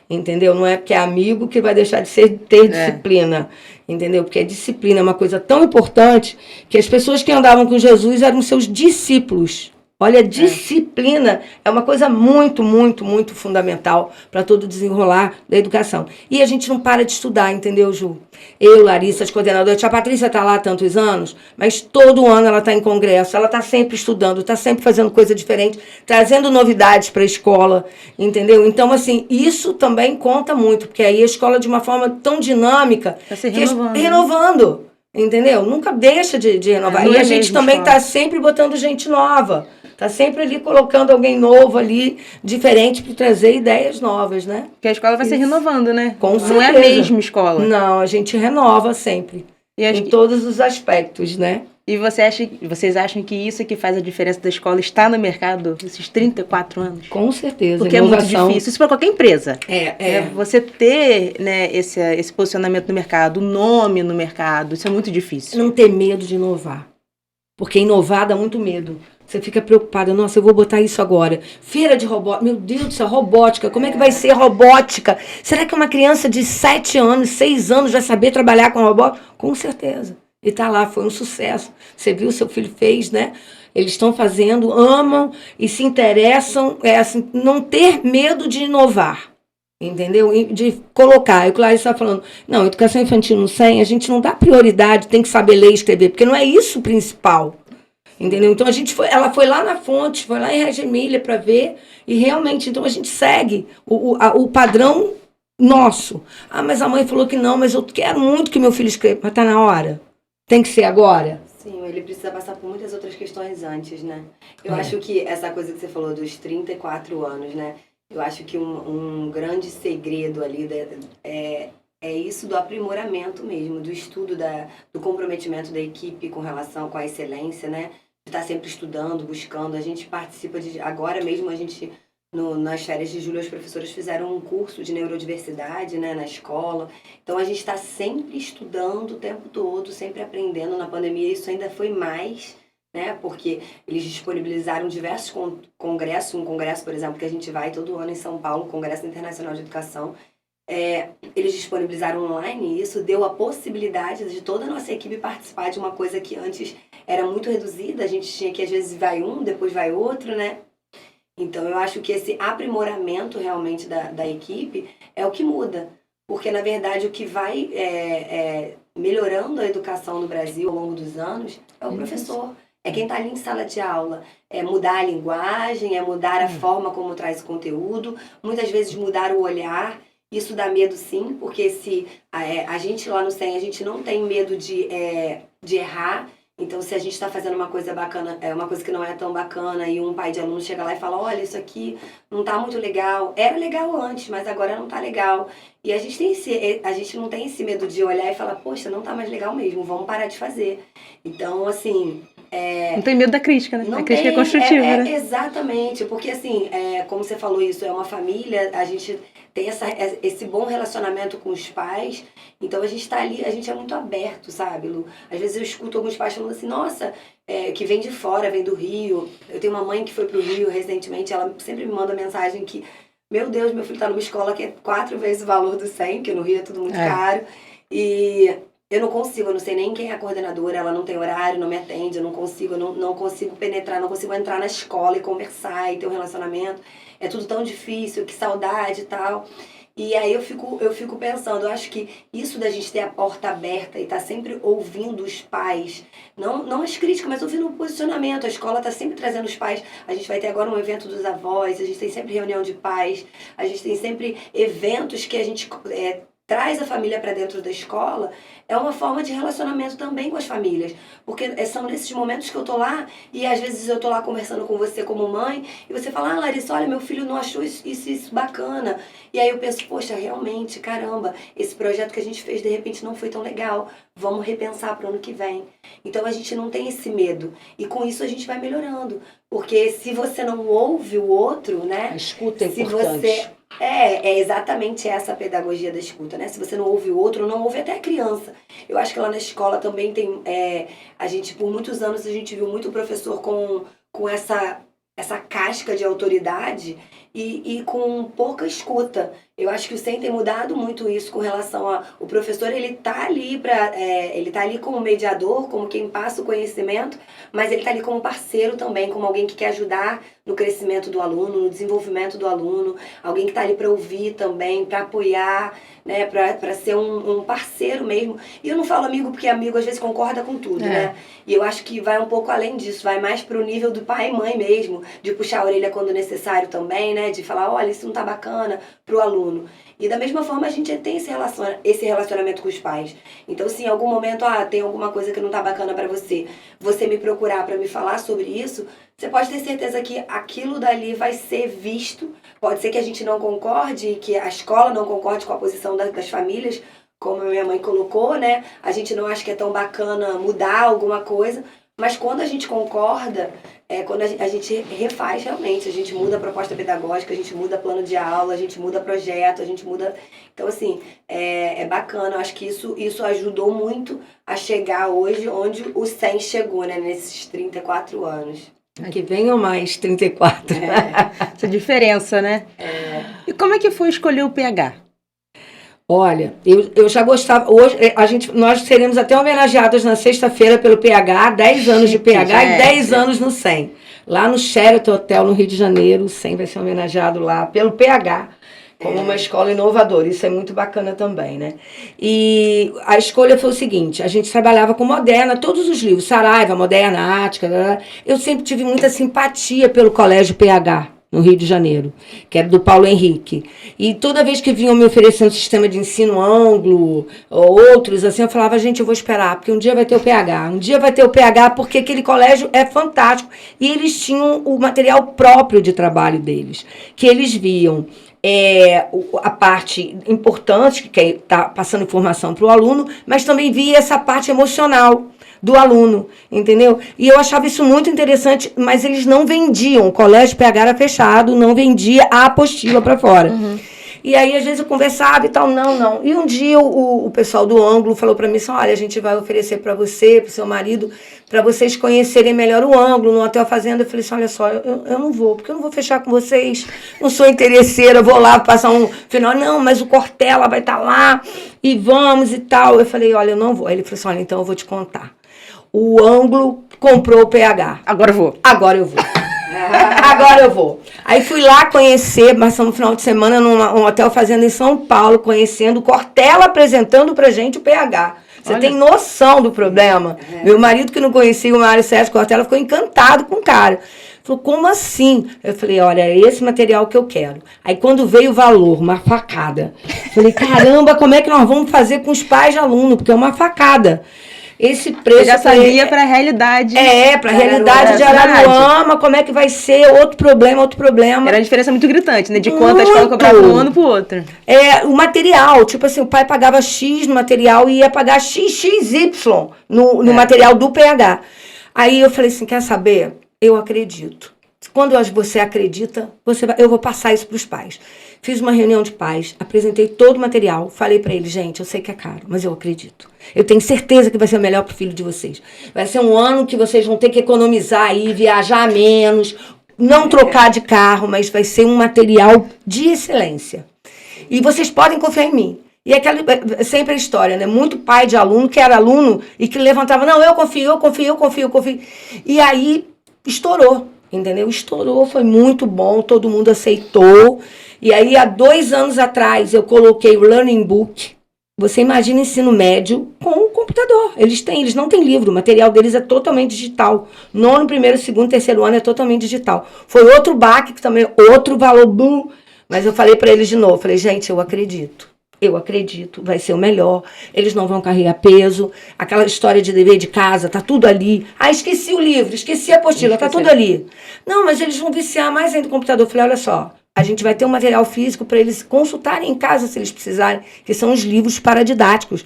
Entendeu? Não é porque é amigo que vai deixar de ter disciplina. Entendeu? Porque a disciplina é uma coisa tão importante que as pessoas que andavam com Jesus eram seus discípulos. Olha, disciplina é uma coisa muito, muito, muito fundamental para todo o desenrolar da educação. E a gente não para de estudar, entendeu, Ju? Eu, Larissa, as coordenadoras, a tia Patrícia está lá há tantos anos, mas todo ano ela está em congresso, ela está sempre estudando, está sempre fazendo coisa diferente, trazendo novidades para a escola, entendeu? Então, assim, isso também conta muito, porque aí a escola, de uma forma tão dinâmica, Tá se que renovando. renovando, entendeu? Nunca deixa de renovar. Não E é a gente mesmo também escola. está sempre botando gente nova. Tá sempre ali colocando alguém novo ali, diferente, para trazer ideias novas, né? Porque a escola vai se Isso. renovando, né? Com Não é a certeza. mesma escola. Não, a gente renova sempre. E, Em todos os aspectos, né? e vocês acham que isso que faz a diferença da escola está no mercado esses 34 anos? Com certeza. Porque é muito difícil. Isso para qualquer empresa. Você ter, né, esse posicionamento no mercado, o nome no mercado, isso é muito difícil. Não ter medo de inovar. Porque inovar dá muito medo. Você fica preocupada, nossa, eu vou botar isso agora. Feira de robótica, meu Deus do céu, robótica, como é que vai ser robótica? Será que uma criança de 7 anos, 6 anos vai saber trabalhar com robótica? Com certeza. E tá lá, foi um sucesso. Você viu, seu filho fez, né? Eles estão fazendo, amam e se interessam. É assim, não ter medo de inovar. Entendeu? E de colocar. E o Clarice está falando, não, educação infantil no SEM, a gente não dá prioridade, tem que saber ler e escrever, porque não é isso o principal. Entendeu? Então ela foi lá na fonte, foi lá em Reggio Emília para ver, e realmente, então a gente segue o padrão nosso. Ah, mas a mãe falou que não, mas eu quero muito que meu filho escreva. Mas tá na hora. Tem que ser agora. Sim, ele precisa passar por muitas outras questões antes, né? Eu acho que essa coisa que você falou dos 34 anos, né? Eu acho que um grande segredo ali é isso do aprimoramento mesmo, do estudo, do comprometimento da equipe com relação com a excelência, né? De estar sempre estudando, buscando. A gente participa agora mesmo a gente, nas férias de julho, as professoras fizeram um curso de neurodiversidade, né, na escola. Então a gente está sempre estudando o tempo todo, sempre aprendendo. Na pandemia isso ainda foi mais, né? Porque eles disponibilizaram diversos congressos, um congresso, por exemplo, que a gente vai todo ano em São Paulo, Congresso Internacional de Educação. Eles disponibilizaram online e isso deu a possibilidade de toda a nossa equipe participar de uma coisa que antes era muito reduzida. A gente tinha que, às vezes, vai um, depois vai outro, né? Então, eu acho que esse aprimoramento realmente da equipe é o que muda. Porque, na verdade, o que vai melhorando a educação no Brasil ao longo dos anos é o professor. É quem está ali em sala de aula. É mudar a linguagem, é mudar a forma como traz o conteúdo, muitas vezes mudar o olhar. Isso dá medo, sim, porque se a gente lá no SEM, a gente não tem medo de errar. Então, se a gente está fazendo uma coisa bacana, uma coisa que não é tão bacana, e um pai de aluno chega lá e fala, olha, isso aqui não está muito legal. Era legal antes, mas agora não está legal. E a gente não tem esse medo de olhar e falar, poxa, não está mais legal mesmo, vamos parar de fazer. Então, assim... não tem medo da crítica, né? A crítica é construtiva, né? Exatamente, porque assim, como você falou isso, é uma família, a gente tem esse bom relacionamento com os pais, então a gente tá ali, a gente é muito aberto, sabe, Lu? Às vezes eu escuto alguns pais falando assim, nossa, que vem de fora, vem do Rio. Eu tenho uma mãe que foi pro Rio recentemente, ela sempre me manda mensagem que, meu Deus, meu filho tá numa escola que é 4 vezes o valor do SEM, que no Rio é tudo muito caro, e... eu não sei nem quem é a coordenadora, ela não tem horário, não me atende, eu não consigo penetrar, não consigo entrar na escola e conversar e ter um relacionamento. É tudo tão difícil, que saudade e tal. E aí eu fico pensando, eu acho que isso da gente ter a porta aberta e estar sempre ouvindo os pais, não as críticas, mas ouvindo o posicionamento. A escola está sempre trazendo os pais. A gente vai ter agora um evento dos avós, a gente tem sempre reunião de pais, a gente tem sempre eventos que a gente... traz a família para dentro da escola, é uma forma de relacionamento também com as famílias. Porque são nesses momentos que eu tô lá, e às vezes eu tô lá conversando com você como mãe, e você fala, Larissa, olha, meu filho não achou isso bacana. E aí eu penso, poxa, realmente, caramba, esse projeto que a gente fez de repente não foi tão legal, vamos repensar para o ano que vem. Então a gente não tem esse medo, e com isso a gente vai melhorando. Porque se você não ouve o outro, né? A escuta é importante. Se você... É exatamente essa a pedagogia da escuta, né? Se você não ouve o outro, não ouve até a criança. Eu acho que lá na escola também tem... a gente, por muitos anos, a gente viu muito professor com essa essa casca de autoridade e com pouca escuta. Eu acho que o SEM tem mudado muito isso com relação a... O professor, ele tá ali como mediador, como quem passa o conhecimento, mas ele tá ali como parceiro também, como alguém que quer ajudar no crescimento do aluno, no desenvolvimento do aluno, alguém que tá ali para ouvir também, para apoiar, né, para ser um parceiro mesmo. E eu não falo amigo porque amigo às vezes concorda com tudo, né? E eu acho que vai um pouco além disso, vai mais pro nível do pai e mãe mesmo, de puxar a orelha quando necessário também, né? De falar, olha, isso não tá bacana, pro aluno. E da mesma forma a gente tem esse relacionamento com os pais. Então, se em algum momento, tem alguma coisa que não tá bacana pra você me procurar pra me falar sobre isso, você pode ter certeza que aquilo dali vai ser visto. Pode ser que a gente não concorde, que a escola não concorde com a posição das famílias, como a minha mãe colocou, né? A gente não acha que é tão bacana mudar alguma coisa, mas quando a gente concorda, quando a gente refaz realmente, a gente muda a proposta pedagógica, a gente muda plano de aula, a gente muda projeto, a gente muda... Então, assim, é bacana, eu acho que isso ajudou muito a chegar hoje onde o SEM chegou, né? Nesses 34 anos. Que venham mais 34. Essa diferença, né? E como é que foi escolher o PH? Olha, eu já gostava. Hoje, nós seremos até homenageados na sexta-feira pelo PH, 10 anos de PH e 10 anos no SEM. Lá no Sheraton Hotel, no Rio de Janeiro, o SEM vai ser homenageado lá pelo PH, como uma escola inovadora. Isso é muito bacana também, né? E a escolha foi o seguinte: a gente trabalhava com moderna, todos os livros, Saraiva, Moderna, Ática. Eu sempre tive muita simpatia pelo Colégio PH, no Rio de Janeiro, que era do Paulo Henrique. E toda vez que vinham me oferecendo sistema de ensino ângulo, ou outros, assim, eu falava, gente, eu vou esperar, porque um dia vai ter o PH. Um dia vai ter o PH, porque aquele colégio é fantástico. E eles tinham o material próprio de trabalho deles, que eles viam a parte importante, que está passando informação para o aluno, mas também via essa parte emocional do aluno, entendeu? E eu achava isso muito interessante, mas eles não vendiam, o colégio PH era fechado, não vendia a apostila para fora. E aí, às vezes, eu conversava e tal, não. E um dia o pessoal do ângulo falou para mim assim, olha, a gente vai oferecer para você, para o seu marido, para vocês conhecerem melhor o ângulo no Hotel Fazenda. Eu falei assim, olha só, eu não vou, porque eu não vou fechar com vocês, não sou interesseira, vou lá passar um final. Não, mas o Cortella vai estar lá, e vamos e tal. Eu falei, olha, eu não vou. Aí ele falou assim, olha, então eu vou te contar. O ângulo comprou o PH. Agora eu vou. Agora eu vou. Agora eu vou. Aí fui lá conhecer, passamos no final de semana num hotel fazenda em São Paulo, conhecendo o Cortella apresentando pra gente o PH. Você tem noção do problema? Meu marido, que não conhecia o Mário Sérgio Cortella, ficou encantado com o cara. Falou, como assim? Eu falei, olha, é esse material que eu quero. Aí quando veio o valor, uma facada. Falei, caramba, como é que nós vamos fazer com os pais de aluno? Porque é uma facada. Esse preço... Eu já sabia para a realidade. Para a realidade de Araruama, como é que vai ser, outro problema. Era uma diferença muito gritante, né? De quanto a escola cobrava um ano pro outro. O material, tipo assim, o pai pagava X no material e ia pagar XXY no material do PH. Aí eu falei assim, quer saber? Eu acredito. Quando você acredita, eu vou passar isso para os pais. Fiz uma reunião de pais, apresentei todo o material, falei para eles, gente, eu sei que é caro, mas eu acredito. Eu tenho certeza que vai ser o melhor para o filho de vocês. Vai ser um ano que vocês vão ter que economizar aí, viajar menos, não trocar de carro, mas vai ser um material de excelência. E vocês podem confiar em mim. E sempre a história, né? Muito pai de aluno, que era aluno, e que levantava, não, eu confio. E aí, estourou. Entendeu? Estourou, foi muito bom, todo mundo aceitou. E aí, há 2 anos atrás, eu coloquei o Learning Book. Você imagina ensino médio com o computador. Eles não têm livro, o material deles é totalmente digital. 9º, 1º, 2º, 3º ano é totalmente digital. Foi outro baque, que também outro valor, boom. Mas eu falei para eles de novo, falei, gente, eu acredito, vai ser o melhor, eles não vão carregar peso, aquela história de dever de casa, tá tudo ali. Esqueci o livro, esqueci a apostila, tá tudo ali. Não, mas eles vão viciar mais ainda no computador. Eu falei, olha só, a gente vai ter um material físico para eles consultarem em casa se eles precisarem, que são os livros paradidáticos.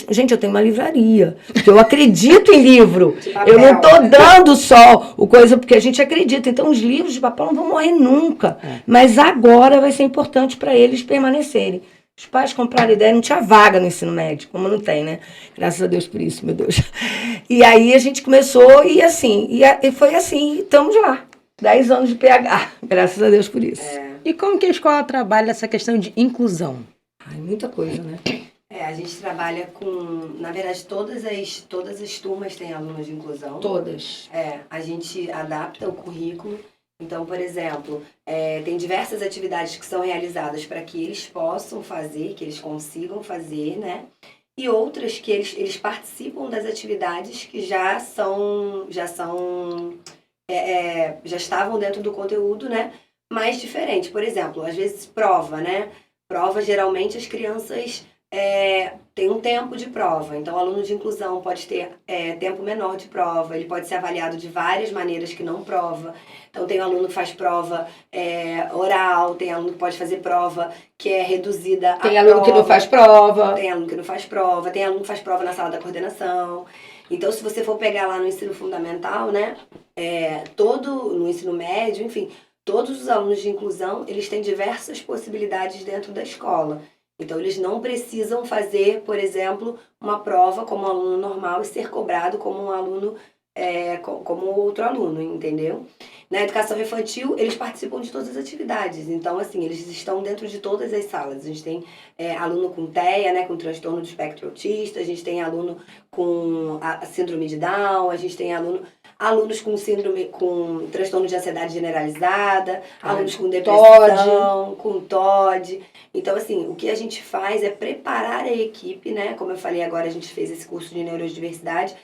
Gente, eu tenho uma livraria, porque eu acredito em livro. Eu não estou dando só o coisa, porque a gente acredita. Então, os livros de papel não vão morrer nunca. Mas agora vai ser importante para eles permanecerem. Os pais compraram ideia, não tinha vaga no ensino médio, como não tem, né? Graças a Deus por isso, meu Deus. E aí a gente começou e foi assim, e estamos lá. 10 anos de PH, graças a Deus por isso. E como que a escola trabalha essa questão de inclusão? Ai, muita coisa, né? A gente trabalha com, na verdade, todas as turmas têm alunos de inclusão. Todas. A gente adapta o currículo. Então, por exemplo, tem diversas atividades que são realizadas para que eles possam fazer, que eles consigam fazer, né? E outras que eles participam das atividades que já estavam dentro do conteúdo, né? Mais diferente. Por exemplo, às vezes prova, né? Prova, geralmente, as crianças têm um tempo de prova. Então, o aluno de inclusão pode ter tempo menor de prova. Ele pode ser avaliado de várias maneiras que não prova. Então, tem aluno que faz prova oral, tem aluno que pode fazer prova que é reduzida Tem aluno que não faz prova. Tem aluno que não faz prova. Tem aluno que faz prova na sala da coordenação. Então, se você for pegar lá no ensino fundamental, né? No ensino médio, enfim, todos os alunos de inclusão, eles têm diversas possibilidades dentro da escola. Então, eles não precisam fazer, por exemplo, uma prova como um aluno normal e ser cobrado como um aluno, como outro aluno, entendeu? Na educação infantil, eles participam de todas as atividades. Então, assim, eles estão dentro de todas as salas. A gente tem aluno com TEA, né, com transtorno do espectro autista. A gente tem aluno com a síndrome de Down. A gente tem alunos com transtorno de ansiedade generalizada, alunos com depressão, com TOD. Então, assim, o que a gente faz é preparar a equipe, né? Como eu falei agora, a gente fez esse curso de neurodiversidade,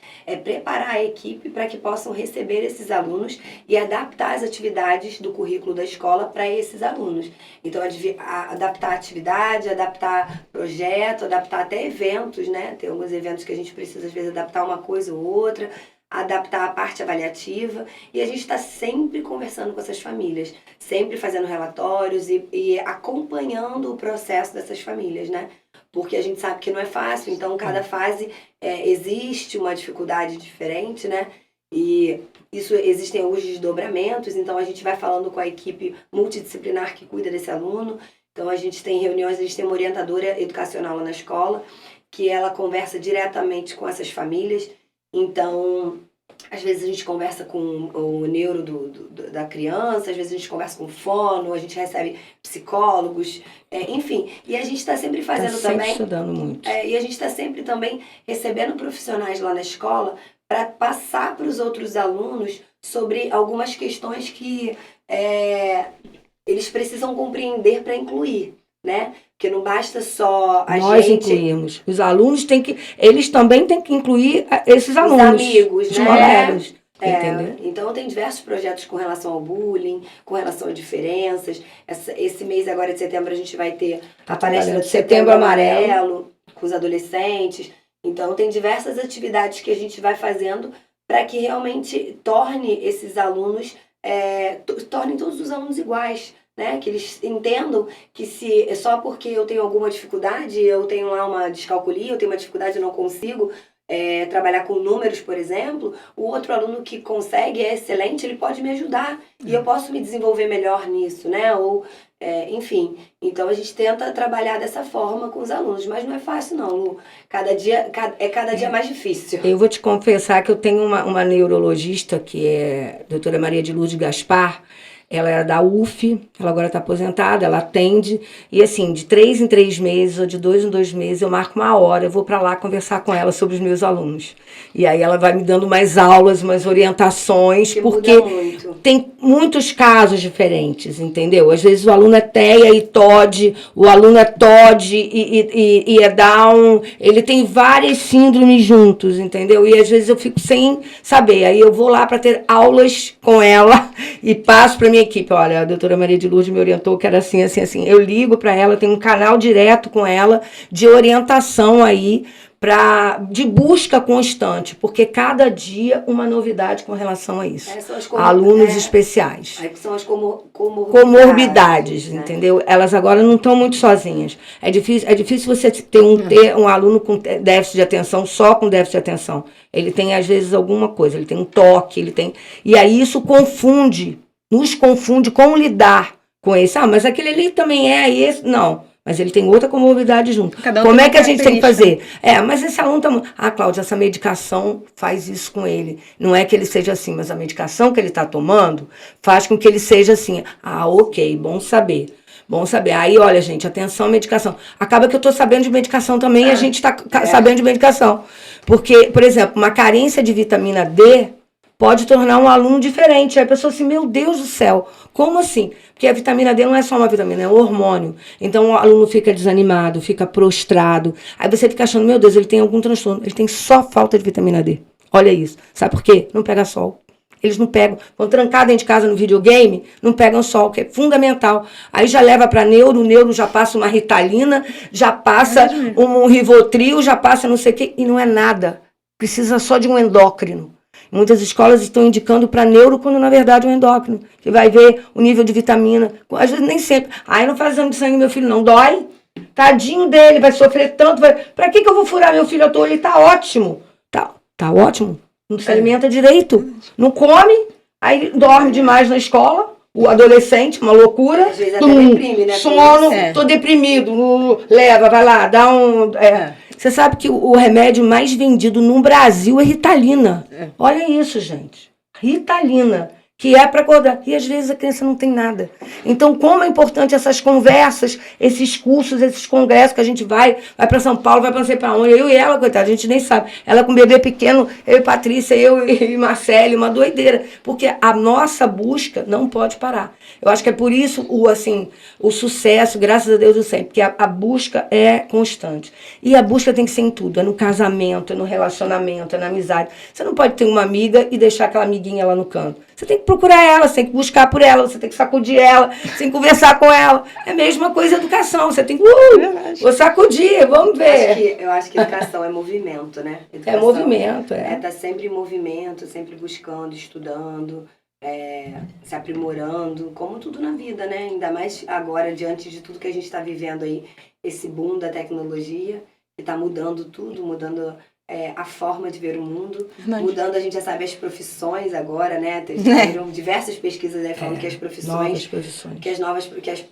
preparar a equipe para que possam receber esses alunos e adaptar as atividades do currículo da escola para esses alunos. Então, adaptar a atividade, adaptar projeto, adaptar até eventos, né? Tem alguns eventos que a gente precisa, às vezes, adaptar uma coisa ou outra, adaptar a parte avaliativa, e a gente está sempre conversando com essas famílias, sempre fazendo relatórios e acompanhando o processo dessas famílias, né? Porque a gente sabe que não é fácil, então cada fase existe uma dificuldade diferente, né? E existem alguns desdobramentos, então a gente vai falando com a equipe multidisciplinar que cuida desse aluno. Então a gente tem reuniões, a gente tem uma orientadora educacional lá na escola, que ela conversa diretamente com essas famílias. Então, às vezes a gente conversa com o neuro da criança, às vezes a gente conversa com o fono, a gente recebe psicólogos, enfim. E a gente está sempre fazendo também... estudando muito. E a gente está sempre também recebendo profissionais lá na escola para passar para os outros alunos sobre algumas questões que eles precisam compreender para incluir, né? Porque não basta só Nós incluímos. Os alunos eles também têm que incluir esses alunos. Os amigos, os né? colegas. Entendeu? Então tem diversos projetos com relação ao bullying, com relação a diferenças. Esse mês agora de setembro a gente vai ter a palestra de Setembro Amarelo com os adolescentes. Então tem diversas atividades que a gente vai fazendo para que realmente torne esses alunos, tornem todos os alunos iguais. Né? Que eles entendam que se só porque eu tenho alguma dificuldade, eu tenho lá uma descalculia, eu tenho uma dificuldade e não consigo trabalhar com números, por exemplo, o outro aluno que consegue, é excelente, ele pode me ajudar e eu posso me desenvolver melhor nisso, né? Ou, enfim, então a gente tenta trabalhar dessa forma com os alunos, mas não é fácil não, Lu. Cada dia mais difícil. Eu vou te confessar que eu tenho uma neurologista que é a doutora Maria de Lourdes Gaspar. Ela era da UF, ela agora está aposentada, ela atende. E assim, de 3 em 3 meses ou de 2 em 2 meses, eu marco uma hora, eu vou para lá conversar com ela sobre os meus alunos. E aí ela vai me dando mais aulas, mais orientações, que porque tem muitos casos diferentes, entendeu? Às vezes o aluno é TEA e TOD, o aluno é TOD e é Down, ele tem várias síndromes juntos, entendeu? E às vezes eu fico sem saber. Aí eu vou lá para ter aulas com ela e passo para minha equipe, olha, a doutora Maria de Lourdes me orientou que era assim, assim, assim. Eu ligo para ela, tenho um canal direto com ela de orientação aí, de busca constante, porque cada dia uma novidade com relação a isso. Alunos especiais. Aí são as comorbidades, né? Entendeu? Elas agora não estão muito sozinhas. É difícil você ter um aluno com déficit de atenção, só com déficit de atenção. Ele tem, às vezes, alguma coisa, ele tem um toque, ele tem... E aí isso nos confunde como lidar com esse. Ah, mas aquele ali também é esse. Não. mas ele tem outra comorbidade junto. Cada um Como tem é uma que a gente tem que característica. fazer? Mas esse aluno tá... Ah, Cláudia, essa medicação faz isso com ele. Não é que ele seja assim, mas a medicação que ele está tomando faz com que ele seja assim. Ah, ok, bom saber. Bom saber. Aí, olha, gente, atenção à medicação. Acaba que eu estou sabendo de medicação também e a gente está sabendo de medicação. Porque, por exemplo, uma carência de vitamina D pode tornar um aluno diferente. Aí a pessoa assim, meu Deus do céu, como assim? Porque a vitamina D não é só uma vitamina, é um hormônio. Então o aluno fica desanimado, fica prostrado. Aí você fica achando, meu Deus, ele tem algum transtorno. Ele tem só falta de vitamina D. Olha isso. Sabe por quê? Não pega sol. Eles não pegam. Quando trancar dentro de casa no videogame, não pegam sol, que é fundamental. Aí já leva para neuro, o neuro já passa uma Ritalina, já passa um Rivotril, já passa não sei o quê, e não é nada. Precisa só de um endócrino. Muitas escolas estão indicando para neuro, quando na verdade é um endócrino, que vai ver o nível de vitamina. Às vezes nem sempre. Aí não faz exame de sangue, meu filho, não dói. Tadinho dele, vai sofrer tanto. Para que eu vou furar meu filho à toa? Ele tá ótimo. Tá ótimo. Não se alimenta direito. Não come, aí dorme demais na escola. O adolescente, uma loucura. Às vezes até deprime, né? Sono, tô deprimido. Leva, vai lá, dá um... Você sabe que o remédio mais vendido no Brasil é Ritalina. Olha isso, gente. Ritalina, que é para acordar. E às vezes a criança não tem nada. Então, como é importante essas conversas, esses cursos, esses congressos que a gente vai para São Paulo, vai para não sei para onde. Eu e ela, coitada, a gente nem sabe. Ela com um bebê pequeno, eu e Patrícia, eu e Marcele, uma doideira. Porque a nossa busca não pode parar. Eu acho que é por isso o sucesso, graças a Deus, eu sei, porque a busca é constante. E a busca tem que ser em tudo. É no casamento, é no relacionamento, é na amizade. Você não pode ter uma amiga e deixar aquela amiguinha lá no canto. Você tem que procurar ela, você tem que buscar por ela, você tem que sacudir ela, você tem que conversar com ela. É a mesma coisa educação. Você tem que vou sacudir, vamos ver. Eu acho que educação é movimento, né? Educação é movimento, tá sempre em movimento, sempre buscando, estudando, se aprimorando, como tudo na vida, né? Ainda mais agora, diante de tudo que a gente está vivendo aí, esse boom da tecnologia, que está mudando tudo, mudando a forma de ver o mundo, mudando, a gente já sabe, as profissões agora, né? Tiveram diversas pesquisas aí falando que as profissões,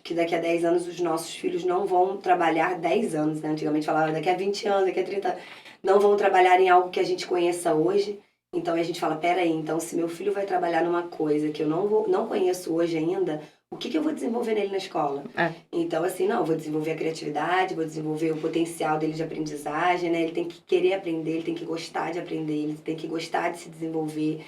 que daqui a 10 anos os nossos filhos não vão trabalhar 10 anos, né? Antigamente falava daqui a 20 anos, daqui a 30 anos, não vão trabalhar em algo que a gente conheça hoje. Então a gente fala, peraí, então se meu filho vai trabalhar numa coisa que eu não conheço hoje ainda, o que eu vou desenvolver nele na escola? Então, assim, não, eu vou desenvolver a criatividade, vou desenvolver o potencial dele de aprendizagem, né? Ele tem que querer aprender, ele tem que gostar de aprender, ele tem que gostar de se desenvolver.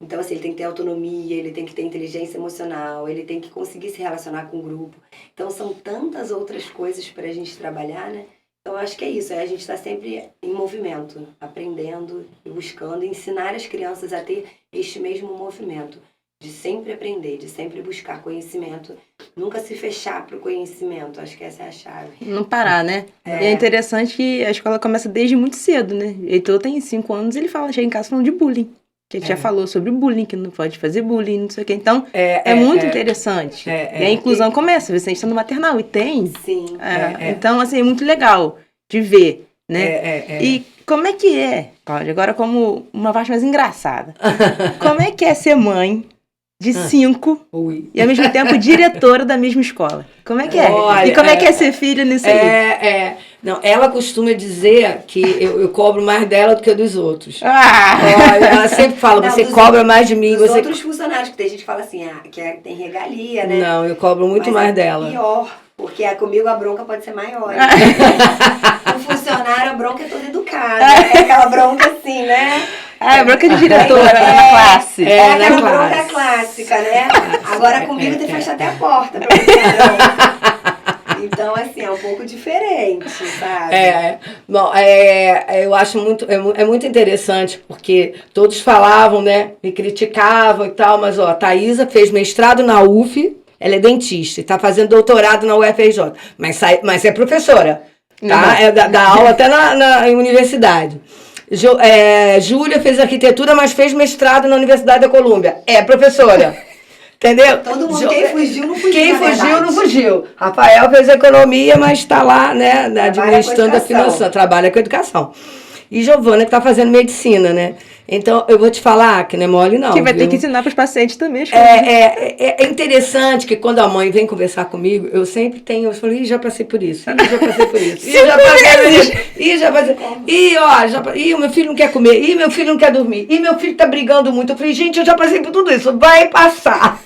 Então, assim, ele tem que ter autonomia, ele tem que ter inteligência emocional, ele tem que conseguir se relacionar com o grupo. Então, são tantas outras coisas para a gente trabalhar, né? Então, eu acho que é isso, a gente está sempre em movimento, aprendendo e buscando ensinar as crianças a ter este mesmo movimento. De sempre aprender, de sempre buscar conhecimento, nunca se fechar para o conhecimento, acho que essa é a chave. Não parar, né? E é interessante que a escola começa desde muito cedo, né? Heitor tem 5 anos e ele chega em casa falando de bullying. Que a gente já falou sobre bullying, que não pode fazer bullying, não sei o quê. Então, é muito interessante. E a inclusão começa, você está no maternal e tem. Sim. Então, assim, é muito legal de ver, né? E como é que é, Cláudia, agora como uma parte mais engraçada, como é que é ser mãe de 5 e ao mesmo tempo diretora da mesma escola? Como é que é? Olha, e como é que é ser filha nisso aí? Não, ela costuma dizer que eu cobro mais dela do que dos outros. Olha, ela sempre fala, você cobra mais de mim. Dos outros funcionários, que tem gente que fala assim, que tem regalia, né? Não, eu cobro muito mais dela. Pior, porque comigo a bronca pode ser maior. Né? O funcionário, a bronca é toda educada. É aquela bronca assim, né? Bronca de diretora na classe. Aquela bronca clássica, né? Agora comigo tem que fechar até a porta pra você. Então, assim, é um pouco diferente, sabe? Bom, eu acho muito interessante, porque todos falavam, né? Me criticavam e tal, mas, a Thaísa fez mestrado na UF, ela é dentista, está fazendo doutorado na UFRJ, mas é professora, tá? Dá aula até na universidade. Júlia fez arquitetura, mas fez mestrado na Universidade da Colômbia. É professora. Entendeu? Todo mundo, quem fugiu, não fugiu. Quem fugiu, não fugiu. Rafael fez economia, mas está lá, né, administrando a finança, trabalha com educação. e Giovana, que tá fazendo medicina, né? Então, eu vou te falar que não é mole, não. Que vai ter viu? que ensinar para os pacientes também as coisas. É interessante que quando a mãe vem conversar comigo, eu sempre tenho, eu falo, ih, já passei por isso, ih, já passei por isso, ih, já passei por isso, ih, já passei, ih, ó, ih, o meu filho não quer comer, ih, meu filho não quer dormir, ih, meu filho tá brigando muito. Eu falei, gente, eu já passei por tudo isso, vai passar.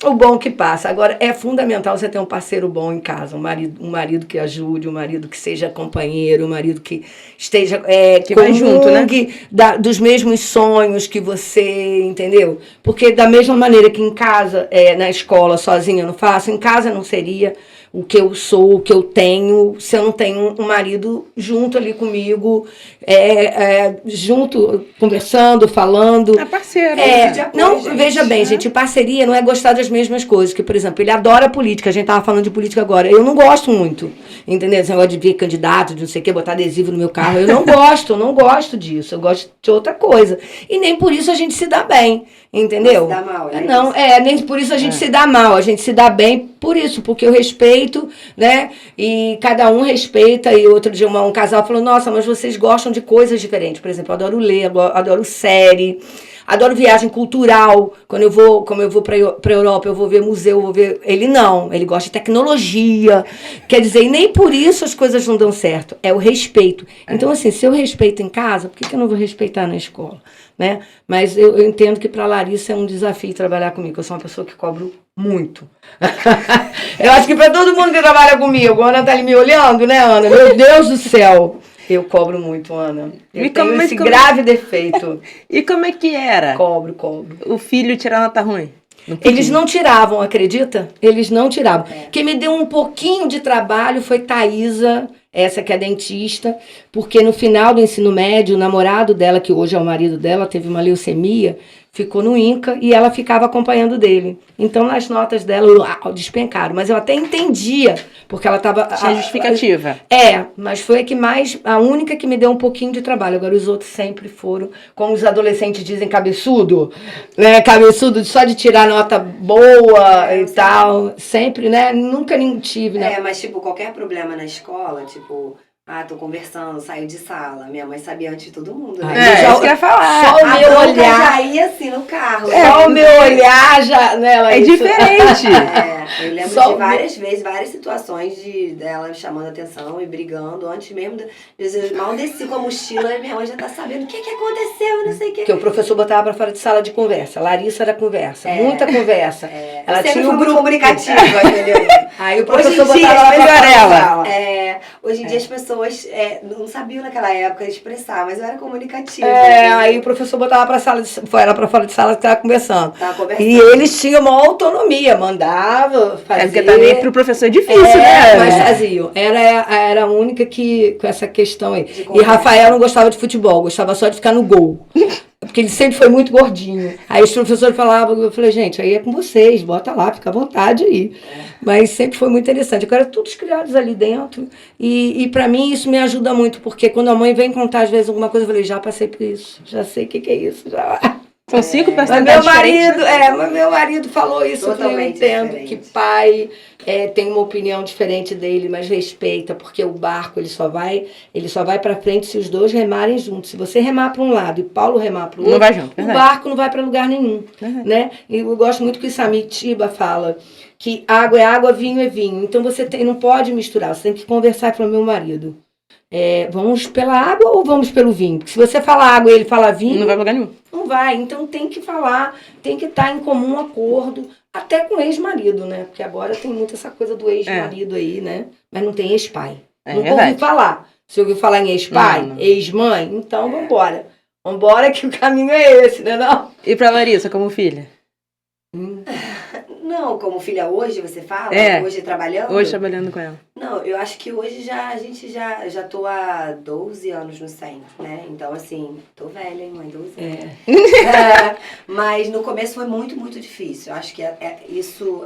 O bom que passa. Agora, é fundamental você ter um parceiro bom em casa, um marido que ajude, um marido que seja companheiro, um marido que esteja Que vai junto, né? dos mesmos sonhos que você, entendeu? Porque da mesma maneira que em casa, na escola, sozinha eu não faço, em casa não seria o que eu sou, o que eu tenho, se eu não tenho um marido junto ali comigo, junto, conversando, falando. É parceiro. Não, veja bem, gente, parceria não é gostar das mesmas coisas. Que, por exemplo, ele adora política, a gente tava falando de política agora. Eu não gosto muito, entendeu? Esse negócio de ver candidato, de não sei o que, botar adesivo no meu carro. Eu não gosto disso. Eu gosto de outra coisa. E nem por isso a gente se dá bem, entendeu? Não se dá mal, né? Não, nem por isso a gente se dá mal. A gente se dá bem por isso, porque eu respeito, né? E cada um respeita. E outro dia um casal falou, nossa, mas vocês gostam de coisas diferentes. Por exemplo, eu adoro ler, adoro série. Adoro viagem cultural. Como eu vou para Europa, eu vou ver museu, eu vou ver. Ele não, ele gosta de tecnologia. Quer dizer, e nem por isso as coisas não dão certo. É o respeito. Então, assim, se eu respeito em casa, por que eu não vou respeitar na escola? Né? Mas eu entendo que para a Larissa é um desafio trabalhar comigo. Eu sou uma pessoa que cobro muito. Eu acho que para todo mundo que trabalha comigo, a Ana tá ali me olhando, né, Ana? Meu Deus do céu. Eu cobro muito, Ana. Eu tenho esse grave defeito. E como é que era? Cobro. O filho tirar nota ruim? Eles não tiravam, acredita? Eles não tiravam. Quem me deu um pouquinho de trabalho foi Thaísa, essa que é dentista, porque no final do ensino médio, o namorado dela, que hoje é o marido dela, teve uma leucemia, ficou no INCA e ela ficava acompanhando dele. Então, nas notas dela, despencaram. Mas eu até entendia, porque ela estava... Tinha justificativa. Mas foi a única que me deu um pouquinho de trabalho. Agora, os outros sempre foram, como os adolescentes dizem, cabeçudo, né? Cabeçudo só de tirar nota boa e tal. Sempre, né? Nunca nem tive, né? Mas, tipo, qualquer problema na escola, tipo... tô conversando, saio de sala. Minha mãe sabia antes de todo mundo, né? Isso que eu ia falar. Só o meu olhar... já ia assim no carro. Só o meu olhar já... Né, diferente. Eu lembro de várias vezes, várias situações dela me chamando a atenção e brigando. Antes mesmo, eu mal desci com a mochila e minha mãe já tá sabendo o que aconteceu, não sei o que. Porque o professor botava pra fora de sala de conversa. Larissa era conversa, muita conversa. Ela tinha um grupo comunicativo, entendeu? Aí o professor botava pra fora de sala. Hoje em dia as pessoas não sabiam naquela época expressar, mas eu era comunicativa. Aí o professor botava pra fora de sala que tava conversando. conversando. E eles tinham uma autonomia, mandava, fazia. Porque também pro professor é difícil, né? Mas faziam. Era a única que, com essa questão aí. E Rafael não gostava de futebol, gostava só de ficar no gol. Porque ele sempre foi muito gordinho. Aí os professores falavam, eu falei, gente, aí é com vocês, bota lá, fica à vontade aí. Mas sempre foi muito interessante. Agora, todos criados ali dentro. E para mim isso me ajuda muito, porque quando a mãe vem contar às vezes alguma coisa, eu falei, já passei por isso, já sei o que é isso, já. São 5 Mas personalidades meu marido falou isso, eu falei, eu entendo diferente. que pai tem uma opinião diferente dele, mas respeita, porque o barco ele só vai para frente se os dois remarem juntos. Se você remar para um lado e Paulo remar para o outro, não vai junto, o barco não vai para lugar nenhum, né? E eu gosto muito que o Samir Tiba fala que água é água, vinho é vinho. Então você não pode misturar, você tem que conversar com o meu marido. Vamos pela água ou vamos pelo vinho? Porque se você fala água e ele fala vinho... Não vai pra lugar nenhum. Não vai. Então tem que falar, tem que estar em comum acordo, até com o ex-marido, né? Porque agora tem muito essa coisa do ex-marido aí, né? Mas não tem ex-pai. Nunca ouvi falar. Você ouviu falar em ex-pai, ex-mãe? Então vambora. Vambora que o caminho é esse, né não? E pra Larissa, como filha? Não, como filha hoje, você fala? Hoje trabalhando? Hoje trabalhando com ela. Não, eu acho que hoje a gente já tô há 12 anos no centro, né? Então, assim, tô velha, hein, mãe? 12 anos. Mas no começo foi muito, muito difícil. Eu acho que isso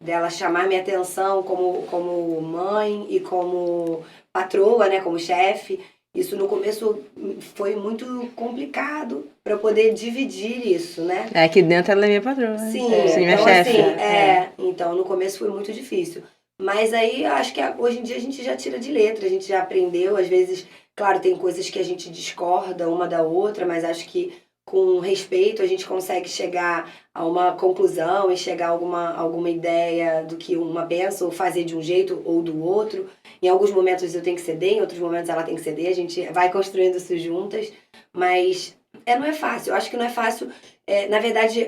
dela chamar minha atenção como mãe e como patroa, né? Como chefe. Isso no começo foi muito complicado para eu poder dividir isso, né? Aqui dentro ela é minha patroa. Sim, minha então, chefe. Então no começo foi muito difícil. Mas aí eu acho que hoje em dia a gente já tira de letra, a gente já aprendeu, às vezes, claro, tem coisas que a gente discorda uma da outra, mas acho que com respeito a gente consegue chegar a uma conclusão e chegar a alguma ideia do que uma pensa, ou fazer de um jeito ou do outro. Em alguns momentos eu tenho que ceder, em outros momentos ela tem que ceder, a gente vai construindo isso juntas, mas não é fácil. Eu acho que não é fácil, na verdade,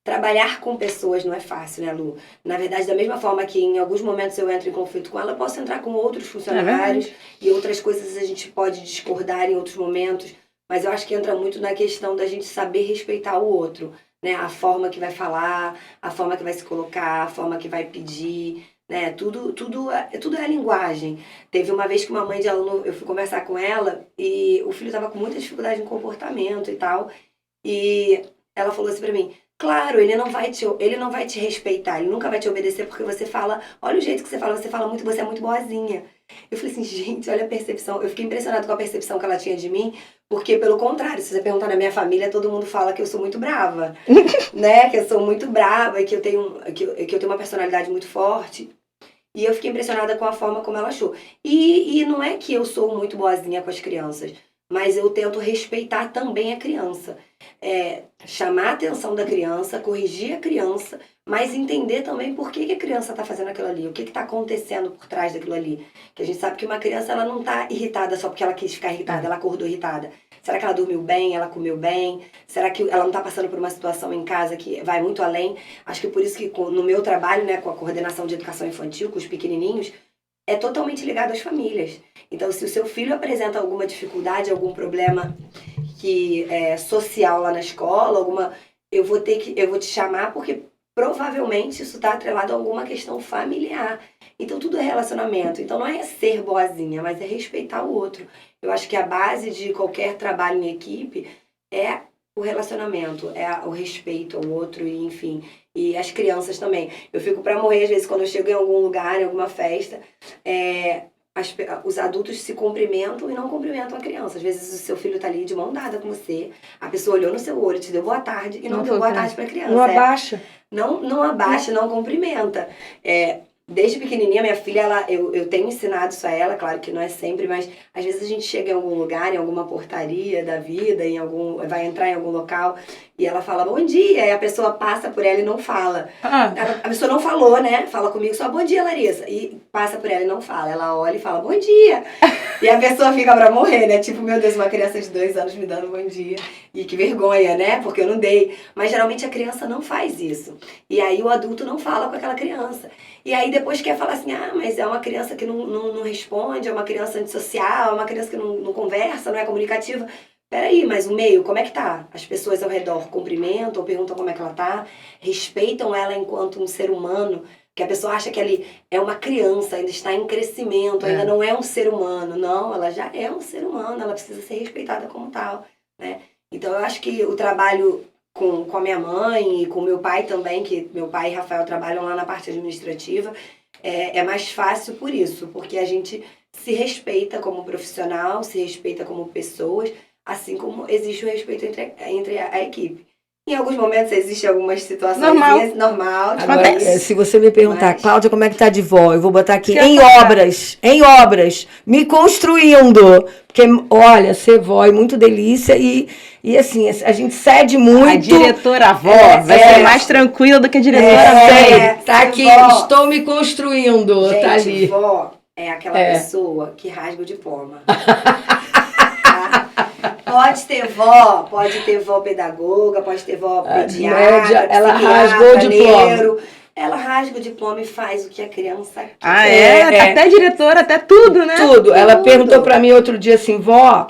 trabalhar com pessoas não é fácil, né, Lu? Na verdade, da mesma forma que em alguns momentos eu entro em conflito com ela, eu posso entrar com outros funcionários e outras coisas a gente pode discordar em outros momentos, mas eu acho que entra muito na questão da gente saber respeitar o outro, né? A forma que vai falar, a forma que vai se colocar, a forma que vai pedir, né? Tudo é a linguagem. Teve uma vez que uma mãe de aluno, eu fui conversar com ela e o filho estava com muita dificuldade em comportamento e tal, e ela falou assim pra mim: claro, ele não vai te respeitar, ele nunca vai te obedecer porque você fala, olha o jeito que você fala muito, você é muito boazinha. Eu falei assim, gente, olha a percepção. Eu fiquei impressionada com a percepção que ela tinha de mim, porque pelo contrário, se você perguntar na minha família, todo mundo fala que eu sou muito brava, né? Que eu sou muito brava e que eu tenho uma personalidade muito forte. E eu fiquei impressionada com a forma como ela achou. E não é que eu sou muito boazinha com as crianças, mas eu tento respeitar também a criança. Chamar a atenção da criança, corrigir a criança, mas entender também por que a criança está fazendo aquilo ali, o que está acontecendo por trás daquilo ali. Que a gente sabe que uma criança ela não está irritada só porque ela quis ficar irritada, ela acordou irritada. Será que ela dormiu bem, ela comeu bem? Será que ela não está passando por uma situação em casa que vai muito além? Acho que por isso que no meu trabalho, né, com a coordenação de educação infantil, com os pequenininhos, é totalmente ligado às famílias. Então, se o seu filho apresenta alguma dificuldade, algum problema que é social lá na escola, eu vou te chamar porque provavelmente isso está atrelado a alguma questão familiar. Então, tudo é relacionamento. Então, não é ser boazinha, mas é respeitar o outro. Eu acho que a base de qualquer trabalho em equipe é o relacionamento, é o respeito ao outro, e enfim. E as crianças também. Eu fico pra morrer, às vezes, quando eu chego em algum lugar, em alguma festa, os adultos se cumprimentam e não cumprimentam a criança. Às vezes o seu filho tá ali de mão dada com você, a pessoa olhou no seu olho, te deu boa tarde e não deu boa tarde pra criança. Não abaixa. Não abaixa, não cumprimenta. Desde pequenininha, minha filha, eu tenho ensinado isso a ela, claro que não é sempre, mas às vezes a gente chega em algum lugar, em alguma portaria da vida, vai entrar em algum local, e ela fala bom dia, e a pessoa passa por ela e não fala. A pessoa não falou, né? Fala comigo só bom dia, Larissa. E passa por ela e não fala. Ela olha e fala bom dia. E a pessoa fica pra morrer, né? Tipo, meu Deus, uma criança de 2 anos me dando bom dia. E que vergonha, né? Porque eu não dei. Mas geralmente a criança não faz isso. E aí o adulto não fala com aquela criança. E aí depois quer falar assim, mas é uma criança que não responde, é uma criança antissocial, é uma criança que não conversa, não é comunicativa. Peraí, mas o meio, como é que tá? As pessoas ao redor cumprimentam, perguntam como é que ela tá, respeitam ela enquanto um ser humano, que a pessoa acha que ele é uma criança, ainda está em crescimento, ainda não é um ser humano. Não, ela já é um ser humano, ela precisa ser respeitada como tal, né? Então eu acho que o trabalho com a minha mãe e com meu pai também, que meu pai e Rafael trabalham lá na parte administrativa, é mais fácil por isso, porque a gente se respeita como profissional, se respeita como pessoas, assim como existe o respeito entre a equipe. Em alguns momentos existem algumas situações normal. Agora, se você me perguntar, Cláudia, como é que tá de vó? Eu vou botar aqui em obras, me construindo. Porque, olha, ser vó é muito delícia e assim, a gente cede muito. A diretora avó vai ser mais tranquila do que a diretora mãe. Tá aqui, estou me construindo, gente, tá ali. Vó é aquela pessoa que rasga o diploma. Pode ter vó pedagoga, pode ter vó pediatra, ela rasgou o diploma. Ela rasga o diploma e faz o que a criança quer. Até diretora, até tudo, né? Tudo. Ela perguntou pra mim outro dia assim, vó,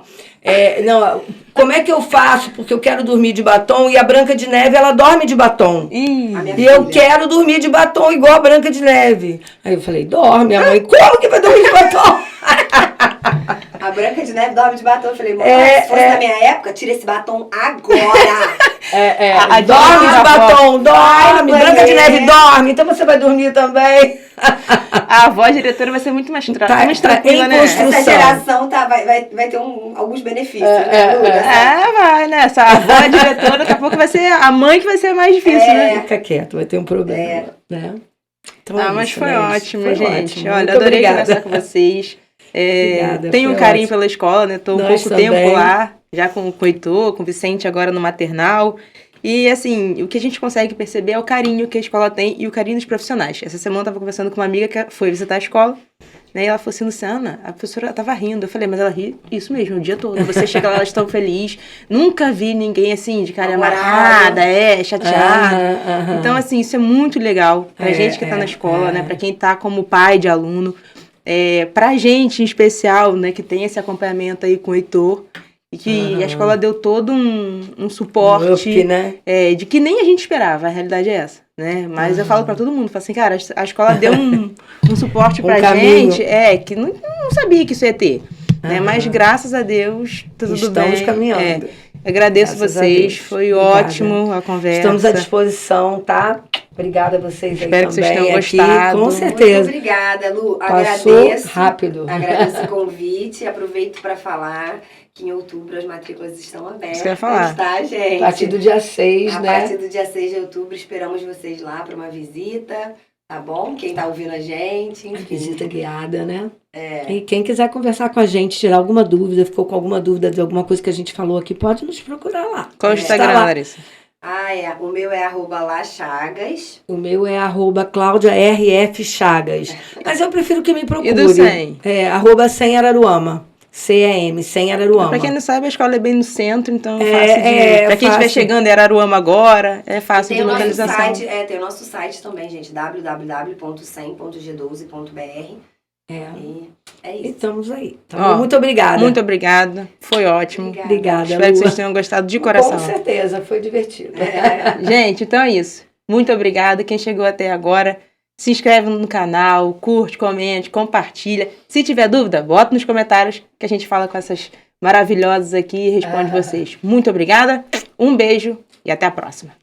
como é que eu faço? Porque eu quero dormir de batom e a Branca de Neve, ela dorme de batom. E eu quero dormir de batom igual a Branca de Neve. Aí eu falei, dorme, a mãe, como que vai dormir de batom? A Branca de Neve dorme de batom. Eu falei, se fosse na minha época, tira esse batom agora. Dorme de batom, dorme. Branca de Neve dorme, então você vai dormir também. A avó diretora vai ser muito mais tranquila, né? Essa geração vai ter alguns benefícios, né? Vai, né? Essa avó diretora, daqui a pouco vai ser a mãe que vai ser mais difícil, né? Fica quieto, vai ter um problema, né? Então é Mas isso, foi né? ótimo, Foi gente. ótimo. Olha, Muito adorei obrigada. conversar com vocês. Obrigada, Tenho um foi carinho ótimo. pela escola, né? Tô um Nós pouco também. tempo lá, já com o Heitor, com o Vicente agora no maternal. E, assim, o que a gente consegue perceber é o carinho que a escola tem e o carinho dos profissionais. Essa semana eu tava conversando com uma amiga que foi visitar a escola, né? E ela falou assim, Luciana, a professora tava rindo. Eu falei, mas ela ri isso mesmo, o dia todo. Você chega lá, elas estão felizes. Nunca vi ninguém, assim, de cara amarrada, chateado. Aham. Então, assim, isso é muito legal pra gente que tá na escola, né? Pra quem tá como pai de aluno. Pra gente, em especial, né? Que tem esse acompanhamento aí com o Heitor. E que a escola deu todo um suporte, up, né? De que nem a gente esperava, a realidade é essa, né? Mas eu falo pra todo mundo, falo assim, cara, a escola deu um suporte pra caminho. gente, que não sabia que isso ia ter, né? Mas graças a Deus, tá tudo Estamos bem. caminhando. Agradeço Graças a vocês, Deus. foi Obrigada. ótimo a conversa. Estamos à disposição, tá? Obrigada a vocês Espero aí que vocês também tenham aqui, gostado. com Muito certeza. obrigada, Lu. Passou Agradeço. rápido. Agradeço o convite. Aproveito para falar que em outubro as matrículas estão abertas. Isso que eu ia falar. Tá, gente? A partir do dia 6, A né? partir do dia 6 de outubro, esperamos vocês lá para uma visita, tá bom? Quem tá ouvindo a gente. Enfim. Visita guiada, né? E quem quiser conversar com a gente, tirar alguma dúvida, ficou com alguma dúvida de alguma coisa que a gente falou aqui, pode nos procurar lá. Qual é o Instagram, lá. Larissa? O meu é @lachagas. O meu é @CláudiaRFChagas. Mas eu prefiro que me procure. E do 100? @100 Araruama. CEM, 100 Araruama. Pra quem não sabe, a escola é bem no centro, então é É, fácil de... é Pra quem estiver fácil. chegando em Araruama agora, é fácil Tem de o nosso localização. site, tem o nosso site também, gente, www.100.g12.br. E é E isso. estamos aí. Tá bom? Muito obrigada. Muito obrigada, foi ótimo. Obrigada, Espero que Lu. vocês tenham gostado de coração. Com certeza, foi divertido. Gente, então é isso. Muito obrigada. Quem chegou até agora, se inscreve no canal, curte, comente, compartilha. Se tiver dúvida, bota nos comentários que a gente fala com essas maravilhosas aqui e responde vocês. Muito obrigada, um beijo e até a próxima.